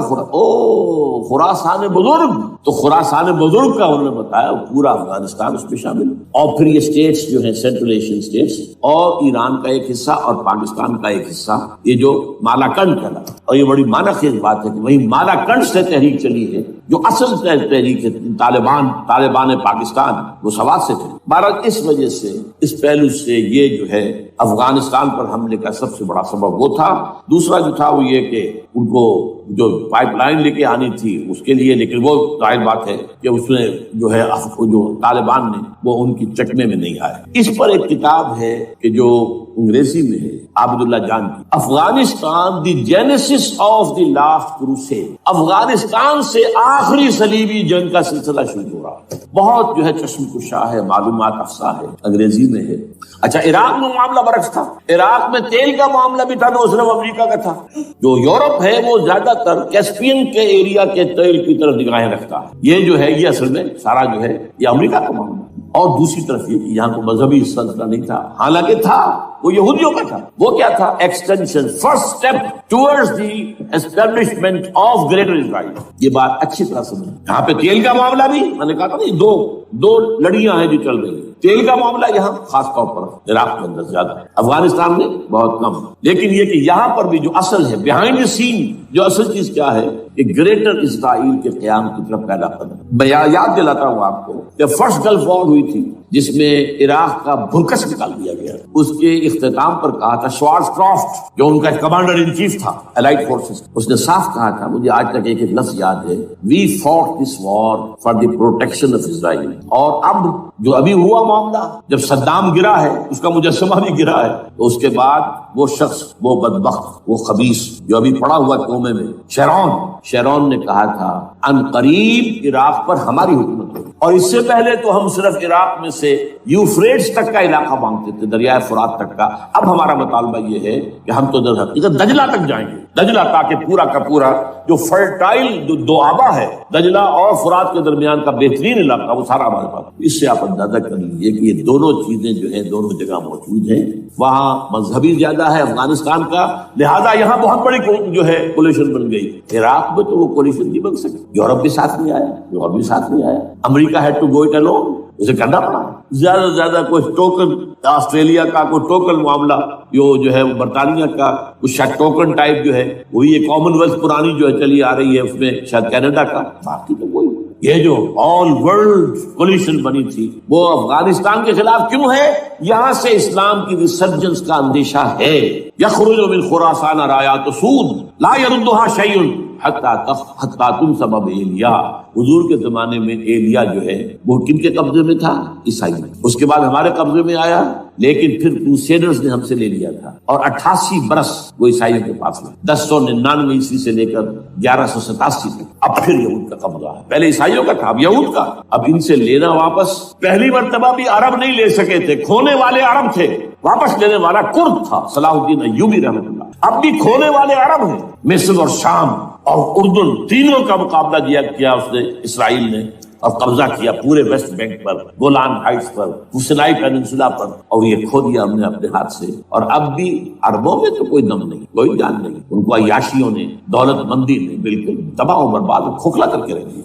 خراسان بزرگ، تو خراسان بزرگ کا انہوں نے بتایا پورا افغانستان اس میں شامل، اور پھر یہ اسٹیٹس جو ہیں سینٹرل ایشین اسٹیٹس اور ایران کا ایک حصہ اور پاکستان کا ایک حصہ، یہ جو مالاکنڈ کا، اور یہ بڑی معنی خیز بات ہے کہ وہی مالاکنڈ سے تحریک چلی ہے جو اصل تحریک ہے طالبان پاکستان، وہ سوات سے تھے۔ بہرحال اس وجہ سے اس پہلو سے یہ جو ہے افغانستان پر حملے کا سب سے بڑا سبب وہ تھا۔ دوسرا جو تھا وہ یہ کہ ان کو جو پائپ لائن لے کے آنی تھی اس کے لیے، لیکن وہ ظاہر بات ہے کہ اس میں جو ہے جو طالبان نے وہ ان کی چکمے میں نہیں آئے۔ اس پر ایک کتاب ہے کہ جو انگریزی میں ہے عابداللہ جان کی، Afghanistan the genesis of the last crusade, Afghanistan سے آخری صلیبی جنگ کا سلسلہ شروع ہو رہا ہے. بہت جو ہے چشم کشا ہے، معلومات افزا ہے، انگریزی میں ہے. اچھا عراق میں معاملہ برعکس تھا، عراق میں تیل کا معاملہ بھی تھا، وہ صرف امریکہ کا تھا. جو یورپ ہے وہ زیادہ تر کیسپین کے ایریا کے تیل کی طرف نگاہیں رکھتا ہے. یہ جو ہے یہ اصل میں سارا جو ہے یہ امریکہ کا معاملہ. اور دوسری طرف یہ کہ یہاں کو مذہبی سلسلہ نہیں تھا، حالانکہ تھا، وہ یہودیوں کا تھا. وہ کیا تھا؟ Extension, first step towards the establishment of greater Israel. یہ بات اچھی طرح سمجھ. یہاں پہ تیل کا معاملہ بھی میں نے کہا تھا نا، دو لڑیاں ہیں جو چل رہی ہیں. تیل کا معاملہ یہاں خاص طور پر عراق کے اندر زیادہ ہے، افغانستان میں بہت کم. لیکن یہ کہ یہاں پر بھی جو اصل ہے بیہائنڈ دی سین، جو اصل چیز کیا ہے کہ گریٹر اسرائیل کے قیام کی طرف پہلا قدم. میں یاد دلاتا ہوں آپ کو کہ فرسٹ گلف وار ہوئی تھی جس میں عراق کا بھرکس نکال دیا گیا. اس کے اختتام پر کہا تھا شوارز کرافٹ جو ان کا کمانڈر ان چیف تھا الائڈ فورسز، اس نے صاف کہا تھا، مجھے آج تک ایک لفظ یاد ہے، we fought this war for the protection of Israel. اور اب جو ابھی ہوا معاملہ، جب صدام گرا ہے، اس کا مجسمہ بھی گرا ہے، تو اس کے بعد وہ شخص، وہ بدبخت، وہ خبیث جو ابھی پڑا ہوا کومے میں، شیرون نے کہا تھا ان قریب عراق پر ہماری حکومت ہوگی. اور اس سے پہلے تو ہم صرف عراق میں سے یوفریٹس تک کا علاقہ مانگتے تھے، دریائے فرات تک کا. اب ہمارا مطالبہ یہ ہے کہ ہم تو در حقیقت دجلہ تک جائیں گے، دجلہ، تاکہ پورا کا پورا جو فرٹائل جو دو آبا ہے دجلہ اور فرات کے درمیان کا بہترین علاقہ، وہ سارا ہمارے پاس. اس سے آپ اندازہ کر لیجیے کہ یہ دونوں چیزیں جو ہیں دونوں جگہ موجود ہیں. وہاں مذہبی زیادہ ہے افغانستان کا، لہذا یہاں بہت بڑی جو ہے کولیشن بن گئی. عراق میں تو وہ کولیشن نہیں بن سکی، یورپ بھی ساتھ نہیں آیا، یورپ بھی ساتھ نہیں آیا، America had to go it alone, اسے کرنا پڑا. زیادہ سے زیادہ کوئی ٹوکن آسٹریلیا کا کوئی ٹوکن معاملہ جو ہے برطانیہ کا کچھ شاید ٹوکن ٹائپ جو ہے وہی یہ کامن ویلتھ پرانی جو ہے چلی آ رہی ہے، اس میں شاید کینیڈا کا، باقی تو کوئی. یہ جو آل ورلڈ کولیشن بنی تھی وہ افغانستان کے خلاف کیوں ہے؟ یہاں سے اسلام کی ریسرجنس کا اندیشہ ہے. یخرج من خراسان رایات سود لا یردها شیء حتی تنصب ایلیا. حضور کے زمانے میں ایلیا جو ہے وہ کن کے قبضے میں تھا؟ عیسائی. اس کے بعد ہمارے قبضے میں آیا، لیکن پھر کروسیڈرز نے ہم سے لے لیا تھا، اور 88 برس وہ عیسائیوں کے پاس میں، 1099 عیسوی سے لے کر 1187 تک. اب پھر یہود کا قبضہ ہے. پہلے عیسائیوں کا تھا، اب یہود کا. اب ان سے لینا واپس، پہلی مرتبہ بھی عرب نہیں لے سکے تھے، کھونے والے عرب تھے، واپس لینے والا کرد تھا صلاح الدین ایوبی رحمۃ اللہ. اب بھی کھونے والے عرب ہیں. مصر اور شام اور اردن تینوں کا مقابلہ کیا اس نے، اسرائیل نے، اور قبضہ کیا پورے ویسٹ بینک پر، گولان ہائٹس پر، سینائی پیننسولا پر، اور یہ کھو دیا ہم نے اپنے ہاتھ سے. اور اب بھی عربوں میں تو کوئی دم نہیں، کوئی جان نہیں. ان کو عیاشیوں نے، دولت مندی نے بالکل تباہ و برباد کھوکھلا کر کے رکھ دیا.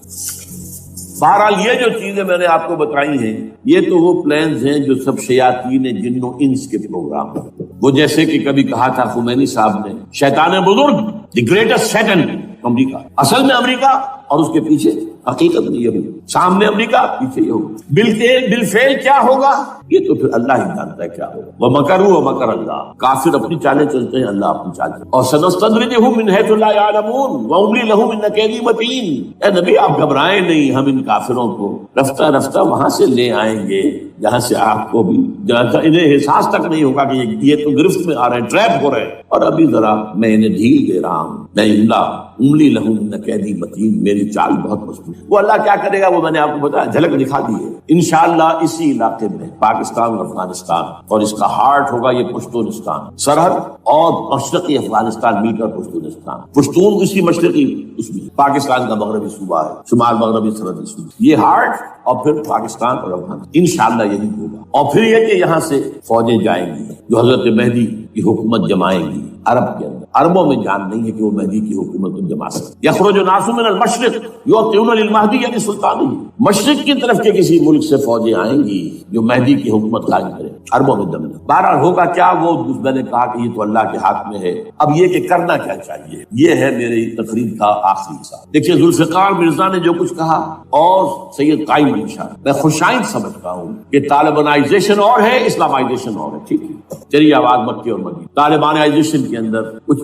بہرحال یہ جو چیزیں میں نے آپ کو بتائی ہیں یہ تو وہ پلانز ہیں جو سب شیاطین جن و انس کے پروگرام ہیں. وہ جیسے کہ کبھی کہا تھا خمینی صاحب نے، شیطان بزرگ، دی گریٹسٹ سیٹن امریکہ. اصل میں امریکہ اور اس کے پیچھے حقیقت میں یہود، سامنے امریکہ پیچھے یہود. بالفعل کیا ہوگا یہ تو پھر اللہ ہی جانتا ہے کیا ہوگا. وَمَكَرُوا وَمَكَرَ اللَّهُ. کافر اپنی چالیں چلتے ہیں، اللہ اپنی چال چلتے. اور سَنَسْتَدْرِجُهُم مِّنْ حَيْثُ لَا يَعْلَمُونَ وَأُمْلِي لَهُمْ إِنَّ كَيْدِي مَتِينٌ. اے نبی آپ گھبرائیں نہیں، ہم ان کافروں کو رفتہ رفتہ وہاں سے لے آئیں گے جہاں سے آپ کو بھی، جہاں انہیں احساس تک نہیں ہوگا کہ یہ تو گرفت میں آ رہے ہیں، ٹریپ ہو رہے ہیں. اور ابھی ذرا میں انہیں ڈھیل دے رہا ہوں. میں املی لہم ان قیدی متین، میری چال بہت مضبوط. وہ اللہ کیا کرے گا وہ میں نے آپ کو بتایا، جھلک دکھا دی ہے. انشاءاللہ اسی علاقے میں پاکستان اور افغانستان، اور اس کا ہارٹ ہوگا یہ پشتونستان، سرحد اور مشرقی افغانستان مل کر پشتونستان. پشتون اسی مشرقی اس میں پاکستان کا مغربی صوبہ ہے، شمال مغربی سرحدی صوبہ. یہ ہارٹ اور پھر پاکستان اور افغانستان انشاءاللہ یہی ہوگا. اور پھر یہ کہ یہاں سے فوجیں جائیں گی جو حضرت مہدی کی حکومت جمائیں گی عرب کے اندر. عربوں میں جان نہیں ہے کہ وہ مہدی کی حکومت کو جما سکتے. یخرج ناس من المشرق یؤتون للمہدی یعنی سلطانی. مشرق کی طرف کے کسی ملک سے فوجیں آئیں گی جو مہدی کی حکومت قائم کرے. عربوں میں دم نہیں. بہرحال ہوگا کیا وہ میں نے کہا کہ یہ تو اللہ کے ہاتھ میں ہے. اب یہ کہ کرنا کیا چاہیے، یہ ہے میری تقریر کا آخری حصہ. دیکھیے ذوالفقار مرزا نے جو کچھ کہا اور سید قائم علی شاہ، میں خوشائند سمجھتا ہوں کہ طالبانائزیشن اور ہے، اسلامائزیشن اور ہے. ٹھیک ہے، چلیے آواز مکی اور مدی. طالبانائزیشن کے اندر کچھ